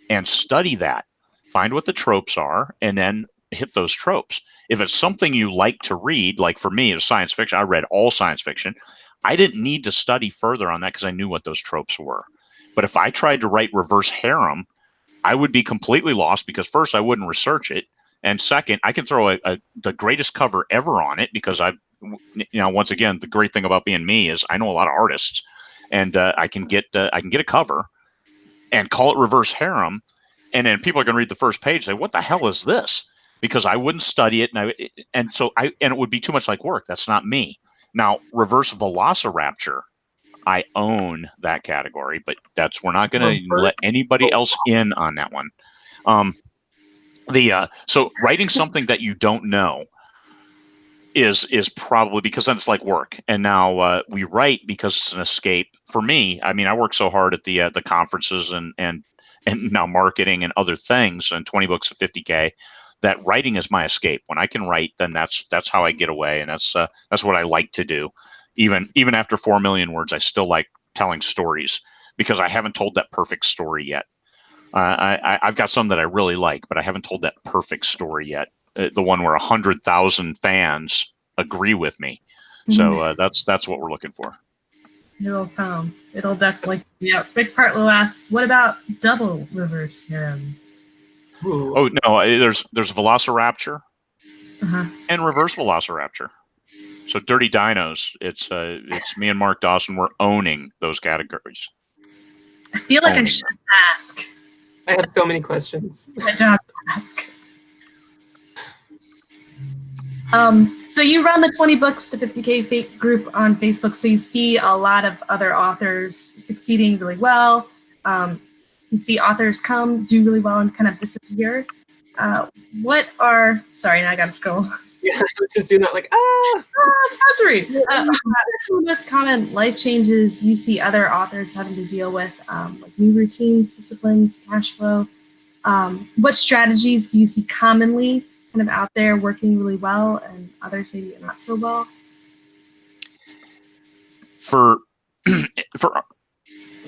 and study that. Find what the tropes are and then hit those tropes. If it's something you like to read, like for me, it's science fiction. I read all science fiction. I didn't need to study further on that because I knew what those tropes were. But if I tried to write reverse harem, I would be completely lost because first, I wouldn't research it. And second, I can throw the greatest cover ever on it because once again, the great thing about being me is I know a lot of artists, and I can get a cover and call it reverse harem, and then people are going to read the first page and say, "What the hell is this?" Because I wouldn't study it, and it would be too much like work. That's not me. Now, reverse velociraptor, I own that category, but we're not going to let anybody else in on that one. So writing something that you don't know is probably, because then it's like work. And now we write because it's an escape. For me, I mean, I work so hard at the conferences and now marketing and other things, and 20 books at $50K, that writing is my escape. When I can write, then that's how I get away, and that's what I like to do. Even after 4 million words, I still like telling stories because I haven't told that perfect story yet. I've got some that I really like, but I haven't told that perfect story yet. The one where 100,000 fans agree with me. So that's what we're looking for. It'll come. It'll definitely. Yeah. Big Partlow asks, what about double reverse harem? Oh no, there's Velociraptor and reverse Velociraptor. So Dirty Dinos, it's me and Mark Dawson. We're owning those categories. I feel like I should ask. I have so many questions. It's my job to ask. So you run the 20 books to 50K group on Facebook, so you see a lot of other authors succeeding really well. You see authors do really well and kind of disappear. Sorry, now I gotta scroll. Yeah, I was just doing that like, sponsoring. What's the most common life changes you see other authors having to deal with, like new routines, disciplines, cash flow? What strategies do you see commonly kind of out there working really well and others maybe not so well? For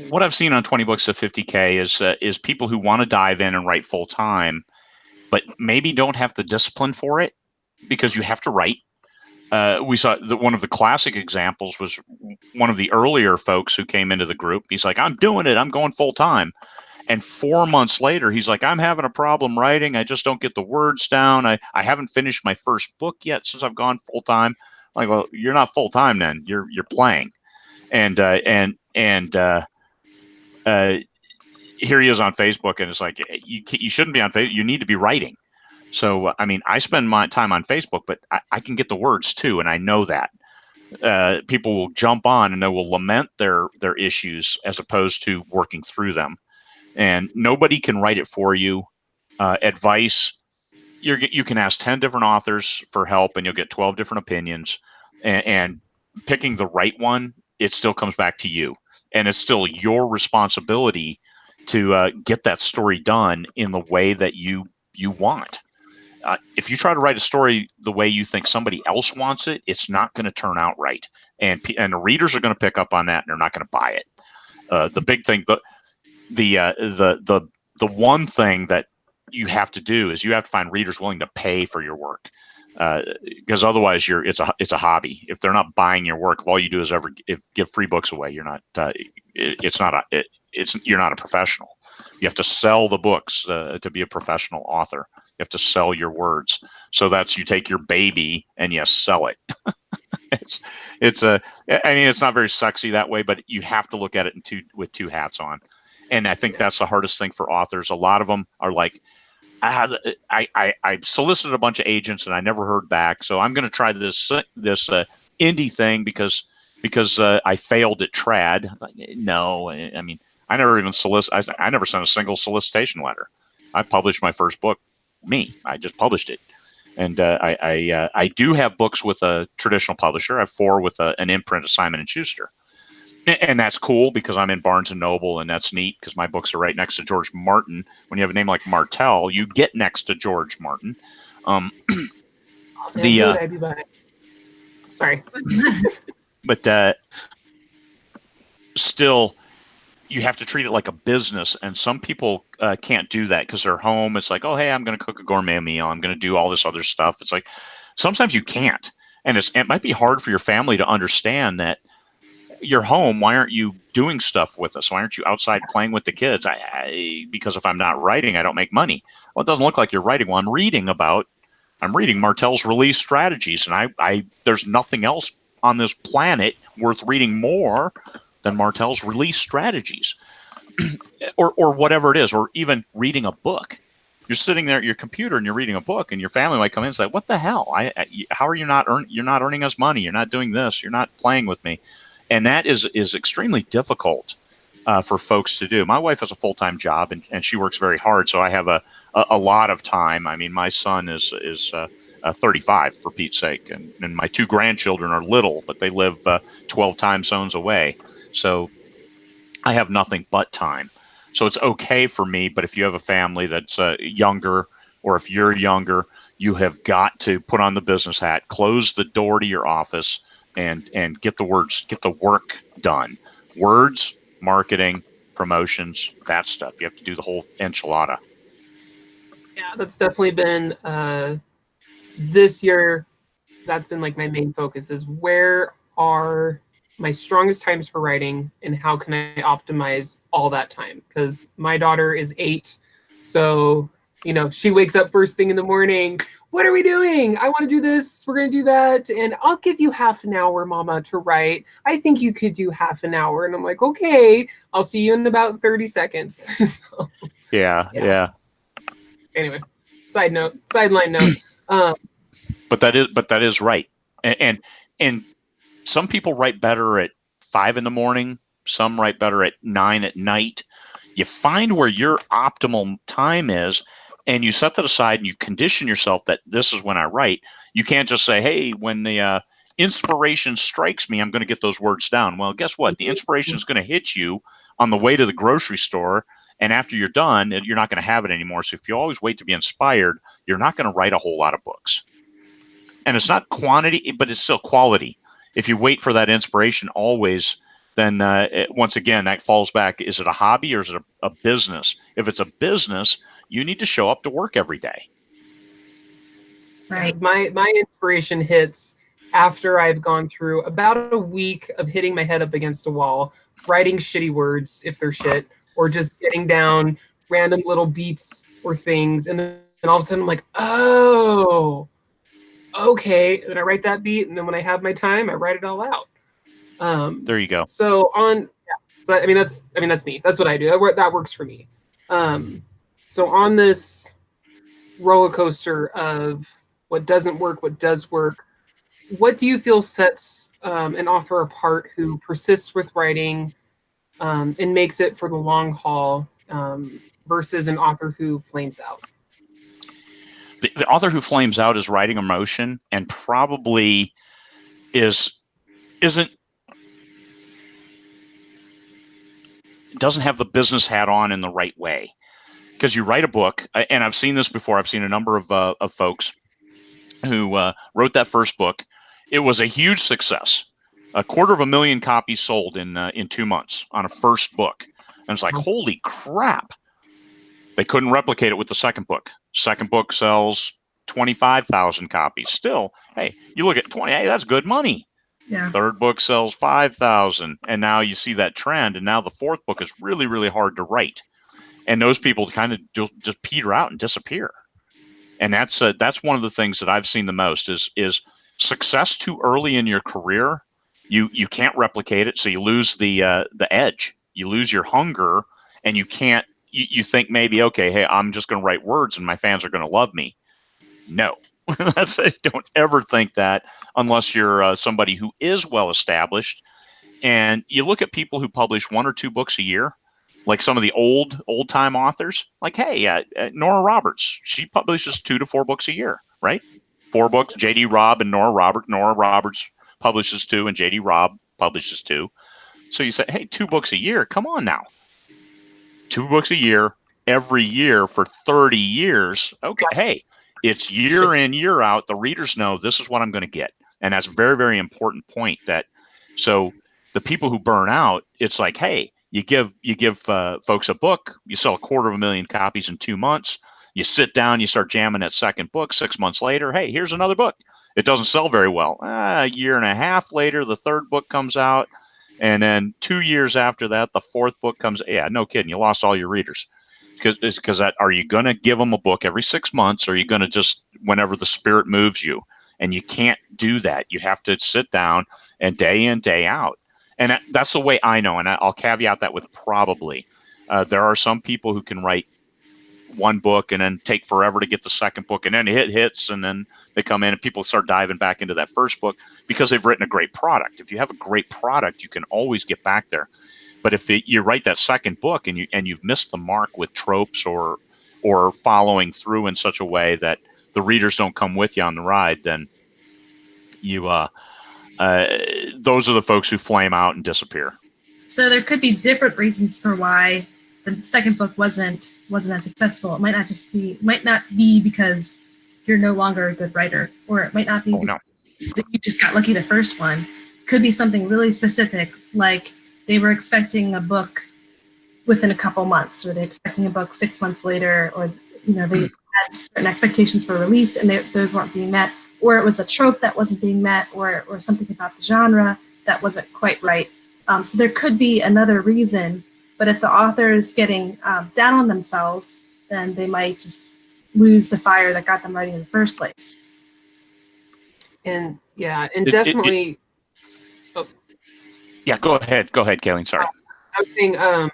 what I've seen on 20 books to 50K is people who want to dive in and write full time, but maybe don't have the discipline for it because you have to write. We saw that one of the classic examples was one of the earlier folks who came into the group. He's like, I'm doing it. I'm going full time. And 4 months later, he's like, I'm having a problem writing. I just don't get the words down. I haven't finished my first book yet since I've gone full time. I'm like, well, you're not full time then. You're playing. And here he is on Facebook, and it's like, you shouldn't be on Facebook. You need to be writing. So, I mean, I spend my time on Facebook, but I can get the words too, and I know that. People will jump on and they will lament their issues as opposed to working through them. And nobody can write it for you. Advice, you can ask 10 different authors for help, and you'll get 12 different opinions. And picking the right one, it still comes back to you. And it's still your responsibility to get that story done in the way that you want. If you try to write a story the way you think somebody else wants it, it's not going to turn out right. And the readers are going to pick up on that, and they're not going to buy it. The big thing, the one thing that you have to do is you have to find readers willing to pay for your work, because otherwise it's a hobby. If they're not buying your work, if all you do is give free books away, you're not you're not a professional. You have to sell the books to be a professional author. You have to sell your words. So that's, you take your baby and you sell it. It's not very sexy that way, but you have to look at it with two hats on. And I think that's the hardest thing for authors. A lot of them are like, I solicited a bunch of agents and I never heard back. So I'm going to try this indie thing because I failed at trad. I was like, no, I mean, I never even I never sent a single solicitation letter. I published my first book. I just published it. And I do have books with a traditional publisher. I have 4 with an imprint of Simon & Schuster. And that's cool because I'm in Barnes & Noble, and that's neat because my books are right next to George Martin. When you have a name like Martelle, you get next to George Martin. Sorry. But still, you have to treat it like a business, and some people can't do that because they're home. It's like, oh, hey, I'm going to cook a gourmet meal. I'm going to do all this other stuff. It's like sometimes you can't, and it might be hard for your family to understand that you're home. Why aren't you doing stuff with us? Why aren't you outside playing with the kids? Because if I'm not writing, I don't make money. Well, it doesn't look like you're writing. Well, I'm reading Martelle's release strategies, and there's nothing else on this planet worth reading more than Martelle's release strategies, or whatever it is, or even reading a book. You're sitting there at your computer and you're reading a book, and your family might come in and say, "What the hell? How are you not you're not earning us money? You're not doing this. You're not playing with me," and that is extremely difficult for folks to do. My wife has a full-time job, and she works very hard, so I have a lot of time. I mean, my son is 35 for Pete's sake, and my 2 grandchildren are little, but they live 12 time zones away. So I have nothing but time. So it's okay for me. But if you have a family that's younger, or if you're younger, you have got to put on the business hat, close the door to your office, and get the work done. Words, marketing, promotions, that stuff. You have to do the whole enchilada. Yeah, that's definitely been this year. That's been like my main focus is where are my strongest times for writing and how can I optimize all that time? Because my daughter is 8. So, she wakes up first thing in the morning. What are we doing? I want to do this. We're going to do that. And I'll give you half an hour, Mama, to write. I think you could do half an hour. And I'm like, okay, I'll see you in about 30 seconds. So, yeah. Anyway, sideline note. But that is right. And some people write better at 5 in the morning. Some write better at 9 at night. You find where your optimal time is, and you set that aside, and you condition yourself that this is when I write. You can't just say, hey, when the inspiration strikes me, I'm going to get those words down. Well, guess what? The inspiration is going to hit you on the way to the grocery store, and after you're done, you're not going to have it anymore. So if you always wait to be inspired, you're not going to write a whole lot of books. And it's not quantity, but it's still quality. If you wait for that inspiration, always then once again, that falls back. Is it a hobby or is it a business? If it's a business, you need to show up to work every day. Right. My inspiration hits after I've gone through about a week of hitting my head up against a wall, writing shitty words if they're shit, or just getting down random little beats or things. And then all of a sudden I'm like, oh, okay. And then I write that beat. And then when I have my time, I write it all out. There you go. So I mean, that's neat. That's what I do. That works for me. So on this roller coaster of what doesn't work, what does work, what do you feel sets an author apart who persists with writing and makes it for the long haul versus an author who flames out? The author who flames out is writing emotion and probably doesn't have the business hat on in the right way. Because you write a book, and I've seen this before. I've seen a number of folks who wrote that first book. It was a huge success. 250,000 copies sold in 2 months on a first book. And it's like, holy crap. They couldn't replicate it with the second book. Second book sells 25,000 copies. Still, hey, you look at 20, hey, that's good money. Yeah. Third book sells 5,000. And now you see that trend. And now the fourth book is really, really hard to write. And those people kind of just peter out and disappear. And that's one of the things that I've seen the most is success too early in your career. You can't replicate it, so you lose the edge. You lose your hunger, and you can't. You think maybe, okay, hey, I'm just going to write words, and my fans are going to love me. No, don't ever think that unless you're somebody who is well established. And you look at people who publish 1 or 2 books a year. Like some of the old time authors, like, hey, Nora Roberts, she publishes 2 to 4 books a year, right? 4 books, J.D. Robb and Nora Roberts. Nora Roberts publishes 2 and J.D. Robb publishes 2. So you say, hey, 2 books a year, come on now. 2 books a year, every year for 30 years. Okay, hey, it's year in, year out. The readers know this is what I'm going to get. And that's a very, very important point. So the people who burn out, it's like, hey, you give folks a book, you sell 250,000 copies in 2 months, you sit down, you start jamming that second book. 6 months later, hey, here's another book. It doesn't sell very well. A year and a half later, the third book comes out. And then 2 years after that, the fourth book comes. Yeah, no kidding. You lost all your readers. Because are you going to give them a book every 6 months, or are you going to just whenever the spirit moves you? And you can't do that. You have to sit down and day in, day out. And that's the way I know. And I'll caveat that with probably. There are some people who can write 1 book and then take forever to get the second book. And then it hits and then they come in and people start diving back into that first book because they've written a great product. If you have a great product, you can always get back there. But if you write that second book and you've missed the mark with tropes or following through in such a way that the readers don't come with you on the ride, then those are the folks who flame out and disappear. So there could be different reasons for why the second book wasn't as successful. It might not be because you're no longer a good writer, or it might not be that you just got lucky the first one. Could be something really specific, like they were expecting a book within a couple months, or they're expecting a book 6 months later, or they had certain expectations for release and those weren't being met, or it was a trope that wasn't being met, or something about the genre that wasn't quite right. So there could be another reason, but if the author is getting down on themselves, then they might just lose the fire that got them writing in the first place. And definitely. Yeah, go ahead, Kayleen. Sorry. I was saying, I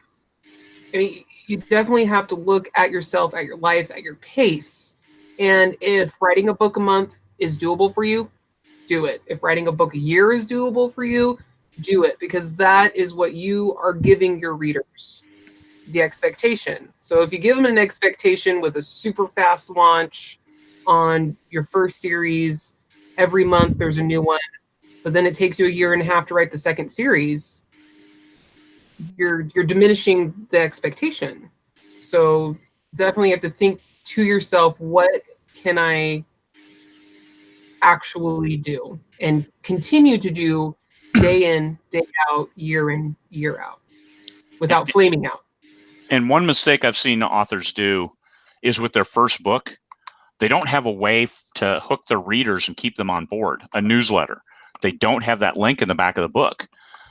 mean, you definitely have to look at yourself, at your life, at your pace. And if writing a book a month is doable for you, do it. If writing a book a year is doable for you, do it, because that is what you are giving your readers, the expectation. So if you give them an expectation with a super fast launch on your first series, every month there's a new one, but then it takes you a year and a half to write the second series, you're diminishing the expectation. So definitely have to think to yourself, what can I actually do and continue to do day in, day out, year in, year out, without flaming out. And one mistake I've seen authors do is with their first book, they don't have a way to hook their readers and keep them on board, a newsletter. They don't have that link in the back of the book.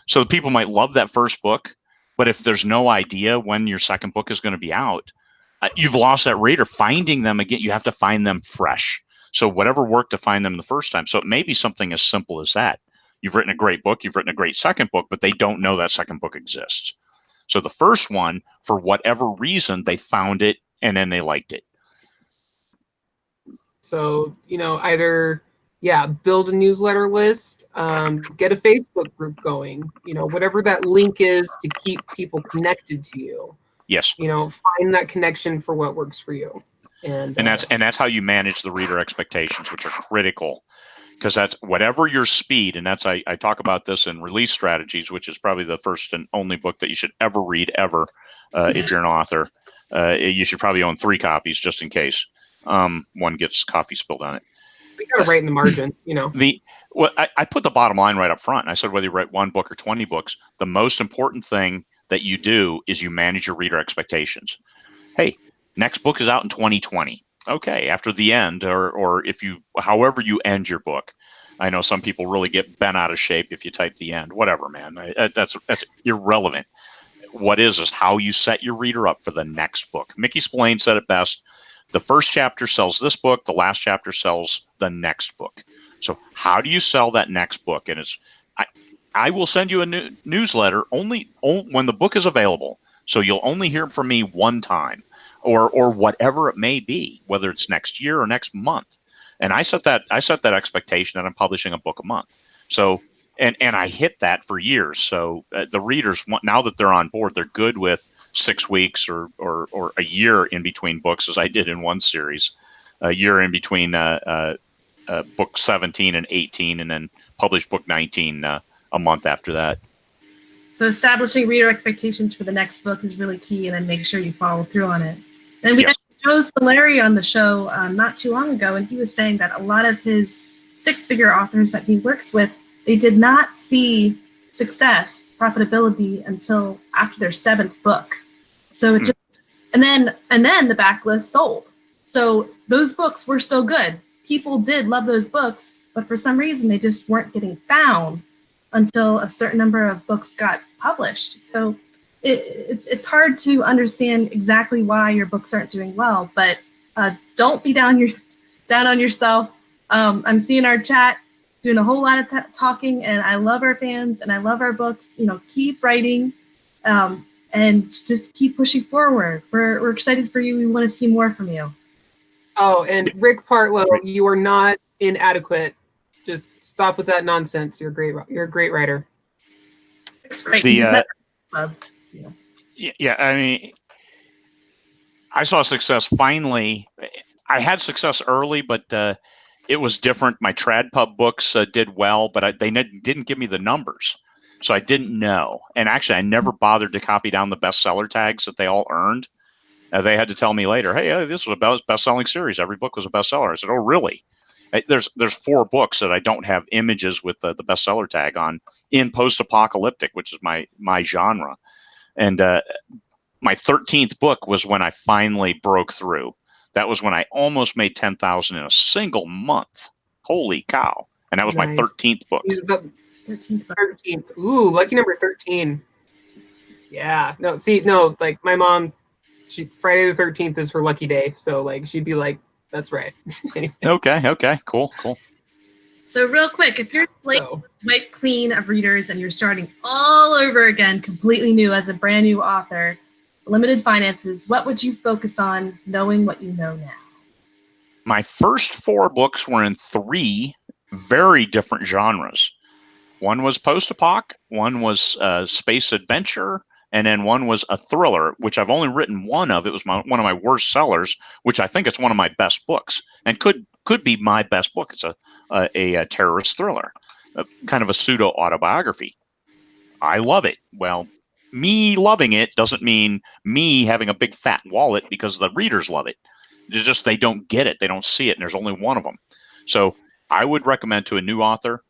So people might love that first book, but if there's no idea when your second book is going to be out, you've lost that reader. Finding them again, you have to find them fresh. So whatever worked to find them the first time. So it may be something as simple as that. You've written a great book, you've written a great second book, but they don't know that second book exists. So the first one, for whatever reason, they found it and then they liked it. So, either, build a newsletter list, get a Facebook group going, whatever that link is to keep people connected to you. Yes. Find that connection for what works for you. And that's how you manage the reader expectations, which are critical, because that's whatever your speed. And that's, I talk about this in Release Strategies, which is probably the first and only book that you should ever read ever. If you're an author, you should probably own 3 copies just in case one gets coffee spilled on it. We got to write in the margins, I put the bottom line right up front. I said, whether you write 1 book or 20 books, the most important thing that you do is you manage your reader expectations. Hey, next book is out in 2020. Okay, after the end, or if you, however you end your book. I know some people really get bent out of shape if you type the end. Whatever, man. That's irrelevant. What is how you set your reader up for the next book. Mickey Spillane said it best. The first chapter sells this book. The last chapter sells the next book. So how do you sell that next book? And I will send you a newsletter only when the book is available. So you'll only hear from me one time, or whatever it may be, whether it's next year or next month. And I set that expectation that I'm publishing a book a month. So and I hit that for years. So the readers want, now that they're on board, they're good with 6 weeks or a year in between books, as I did in one series, a year in between book 17 and 18, and then publish book 19 a month after that. So establishing reader expectations for the next book is really key, and then make sure you follow through on it. And we had Joe Solari on the show not too long ago, and he was saying that a lot of his 6-figure authors that he works with, they did not see success, profitability until after their 7th book. So it just, and then the backlist sold. So those books were still good. People did love those books, but for some reason they just weren't getting found until a certain number of books got published. So it's hard to understand exactly why your books aren't doing well, but don't be down on yourself. I'm seeing our chat doing a whole lot of talking, and I love our fans and I love our books. Keep writing and just keep pushing forward. We're excited for you. We want to see more from you. Oh, and Rick Partlow, you are not inadequate. Just stop with that nonsense. You're great. You're a great writer. Great. Yeah, I mean, I saw success finally. I had success early, but it was different. My trad pub books did well, but they didn't give me the numbers, so I didn't know. And actually, I never bothered to copy down the bestseller tags that they all earned. They had to tell me later, hey, this was a best-selling series. Every book was a bestseller. I said, oh, really? There's 4 books that I don't have images with the bestseller tag on in post-apocalyptic, which is my genre. And my 13th book was when I finally broke through. That was when I almost made $10,000 in a single month. Holy cow! And that was my 13th book. 13th. Ooh, lucky number 13. Yeah. No, like my mom, Friday the 13th is her lucky day. So like she'd be like, that's right. Anyway. Okay. Cool. So real quick, if you're wipe clean of readers and you're starting all over again, completely new as a brand new author, limited finances, what would you focus on knowing what you know now? My first 4 books were in 3 very different genres. One was post-apoc, one was space adventure, and then one was a thriller, which I've only written one of. It was one of my worst sellers, which I think it's one of my best books, and could be my best book. It's a terrorist thriller, kind of a pseudo autobiography. I love it. Well, me loving it doesn't mean me having a big fat wallet because the readers love it. It's just they don't get it. They don't see it, and there's only one of them. So I would recommend to a new author,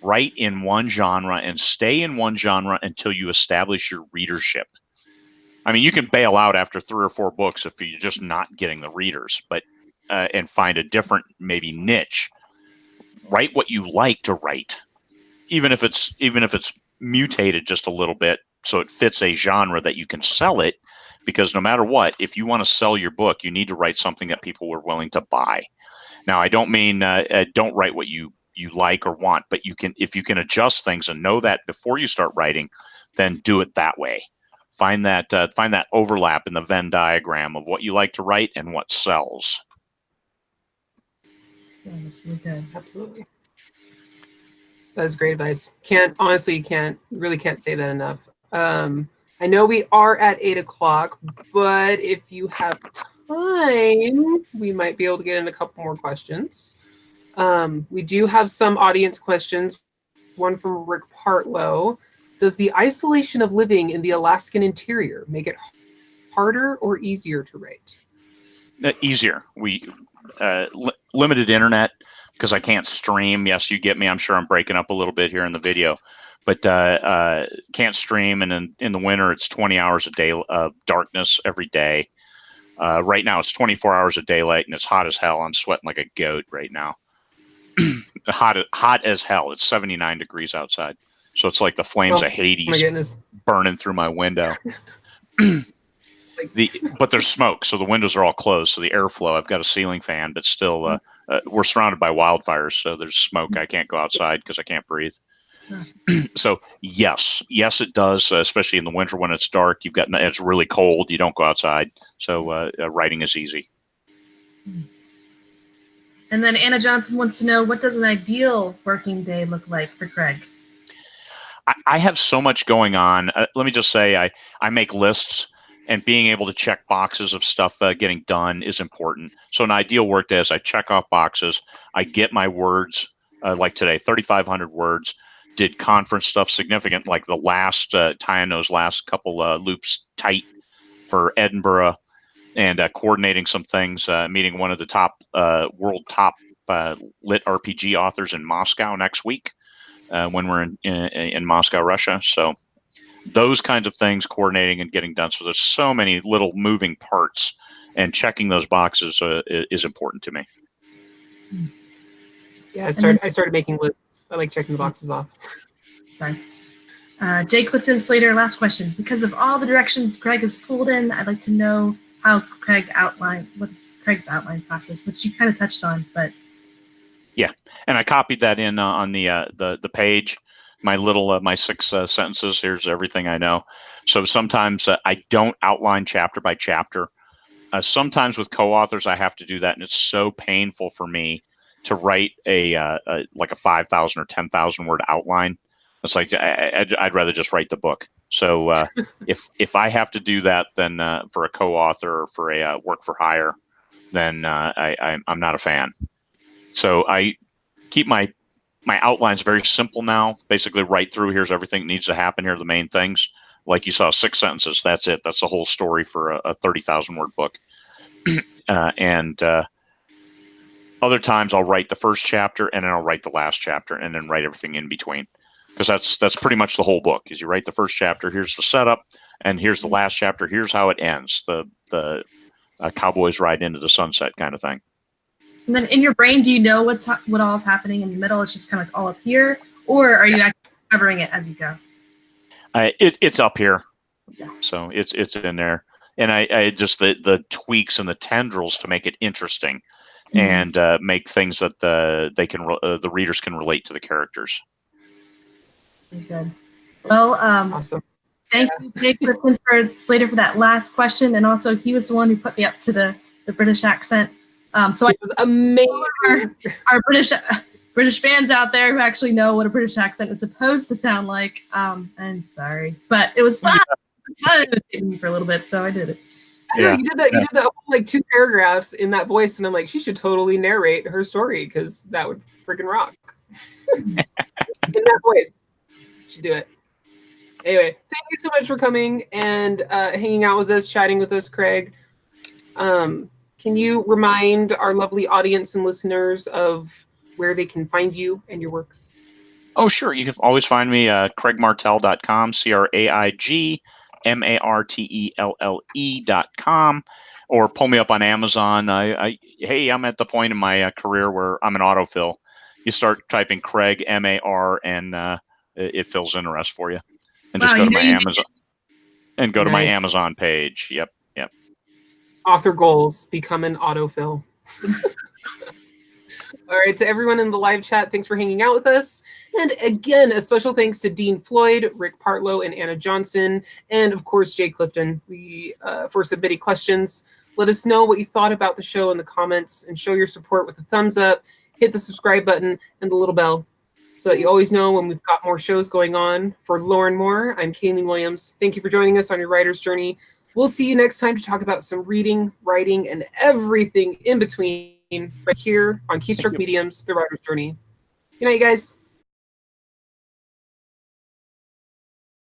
Write in one genre and stay in one genre until you establish your readership. I mean, you can bail out after 3 or 4 books if you're just not getting the readers, but and find a different maybe niche. Write what you like to write, even if it's mutated just a little bit so it fits a genre that you can sell it. Because no matter what, if you want to sell your book, you need to write something that people were willing to buy. Now, I don't mean don't write what you like or want, but if you can adjust things and know that before you start writing, then do it that way. Find that overlap in the Venn diagram of what you like to write and what sells. Yeah, that's really good. Absolutely. That is great advice. Really can't say that enough. I know we are at 8 o'clock, but if you have time, we might be able to get in a couple more questions. We do have some audience questions. One from Rick Partlow. Does the isolation of living in the Alaskan interior make it harder or easier to write? Easier. We limited internet because I can't stream. Yes, you get me. I'm sure I'm breaking up a little bit here in the video, but can't stream. And in the winter, it's 20 hours a day of darkness every day. Right now, it's 24 hours of daylight, and it's hot as hell. I'm sweating like a goat right now. hot as hell. It's 79 degrees outside. So it's like the flames of Hades burning through my window. But there's smoke, so the windows are all closed. So the airflow, I've got a ceiling fan, but still we're surrounded by wildfires. So there's smoke. I can't go outside because I can't breathe. So yes, it does, especially in the winter when it's dark. It's really cold. You don't go outside. So writing is easy. And then Anna Johnson wants to know, what does an ideal working day look like for Craig? I have so much going on. Let me just say I make lists, and being able to check boxes of stuff getting done is important. So an ideal work day is I check off boxes. I get my words, like today, 3,500 words. Did conference stuff significant, like the last tying those last couple loops tight for Edinburgh, and coordinating some things, meeting one of the top world top lit RPG authors in Moscow next week. When we're in Moscow, Russia. So those kinds of things, coordinating and getting done. So there's so many little moving parts, and checking those boxes is important to me. Yeah, I started making lists. I like checking the boxes off. Sorry. Jay Clifton Slater, last question. Because of all the directions Craig has pulled in, I'd like to know what's Craig's outline process, which you kind of touched on, but. Yeah, and I copied that in on the page. My 6 sentences. Here's everything I know. So sometimes I don't outline chapter by chapter. Sometimes with co-authors I have to do that, and it's so painful for me to write like a 5,000 or 10,000 word outline. It's like I'd rather just write the book. So if I have to do that, then for a co-author or for a work for hire, then I'm not a fan. So I keep my outlines very simple now. Basically, right through. Here's everything that needs to happen. Here are the main things. Like you saw, 6 sentences. That's it. That's the whole story for a 30,000 word book. And other times I'll write the first chapter, and then I'll write the last chapter, and then write everything in between. Because that's pretty much the whole book. Is you write the first chapter. Here's the setup, and here's the last chapter. Here's how it ends. The Cowboys ride into the sunset kind of thing. And then in your brain, do you know what all is happening in the middle? It's just kind of like all up here, or are you actually covering it as you go? It's up here, Yeah. So it's in there, and I just the tweaks and the tendrils to make it interesting, and make things that the readers can relate to the characters. Very good. Well, Awesome. Thank you, Jake Slater, for that last question, and also he was the one who put me up to the British accent. So it was amazing. Our British fans out there who actually know what a British accent is supposed to sound like. I'm sorry, but it was fun. It was fun imitating me for a little bit, so I did it. I know, you did that. You did the whole, like 2 paragraphs in that voice, and I'm like, she should totally narrate her story because that would freaking rock. In that voice, she should do it. Anyway, thank you so much for coming and hanging out with us, chatting with us, Craig. Can you remind our lovely audience and listeners of where they can find you and your work? Oh, sure. You can always find me craigmartelle.com, CraigMartelle.com, or pull me up on Amazon. Hey, I'm at the point in my career where I'm an autofill. You start typing Craig, M-A-R, and it fills in the rest for you. And just go to my Amazon and go to my Amazon page. Yep. Author goals, become an autofill. All right, to everyone in the live chat, thanks for hanging out with us. And again, a special thanks to Dean Floyd, Rick Partlow, and Anna Johnson, and of course, Jay Clifton for submitting questions. Let us know what you thought about the show in the comments, and show your support with a thumbs up, hit the subscribe button, and the little bell, so that you always know when we've got more shows going on. For Lauren Moore, I'm Kayleen Williams. Thank you for joining us on your writer's journey. We'll see you next time to talk about some reading, writing, and everything in between right here on Keystroke Medium's The Writer's Journey. Good night, you guys.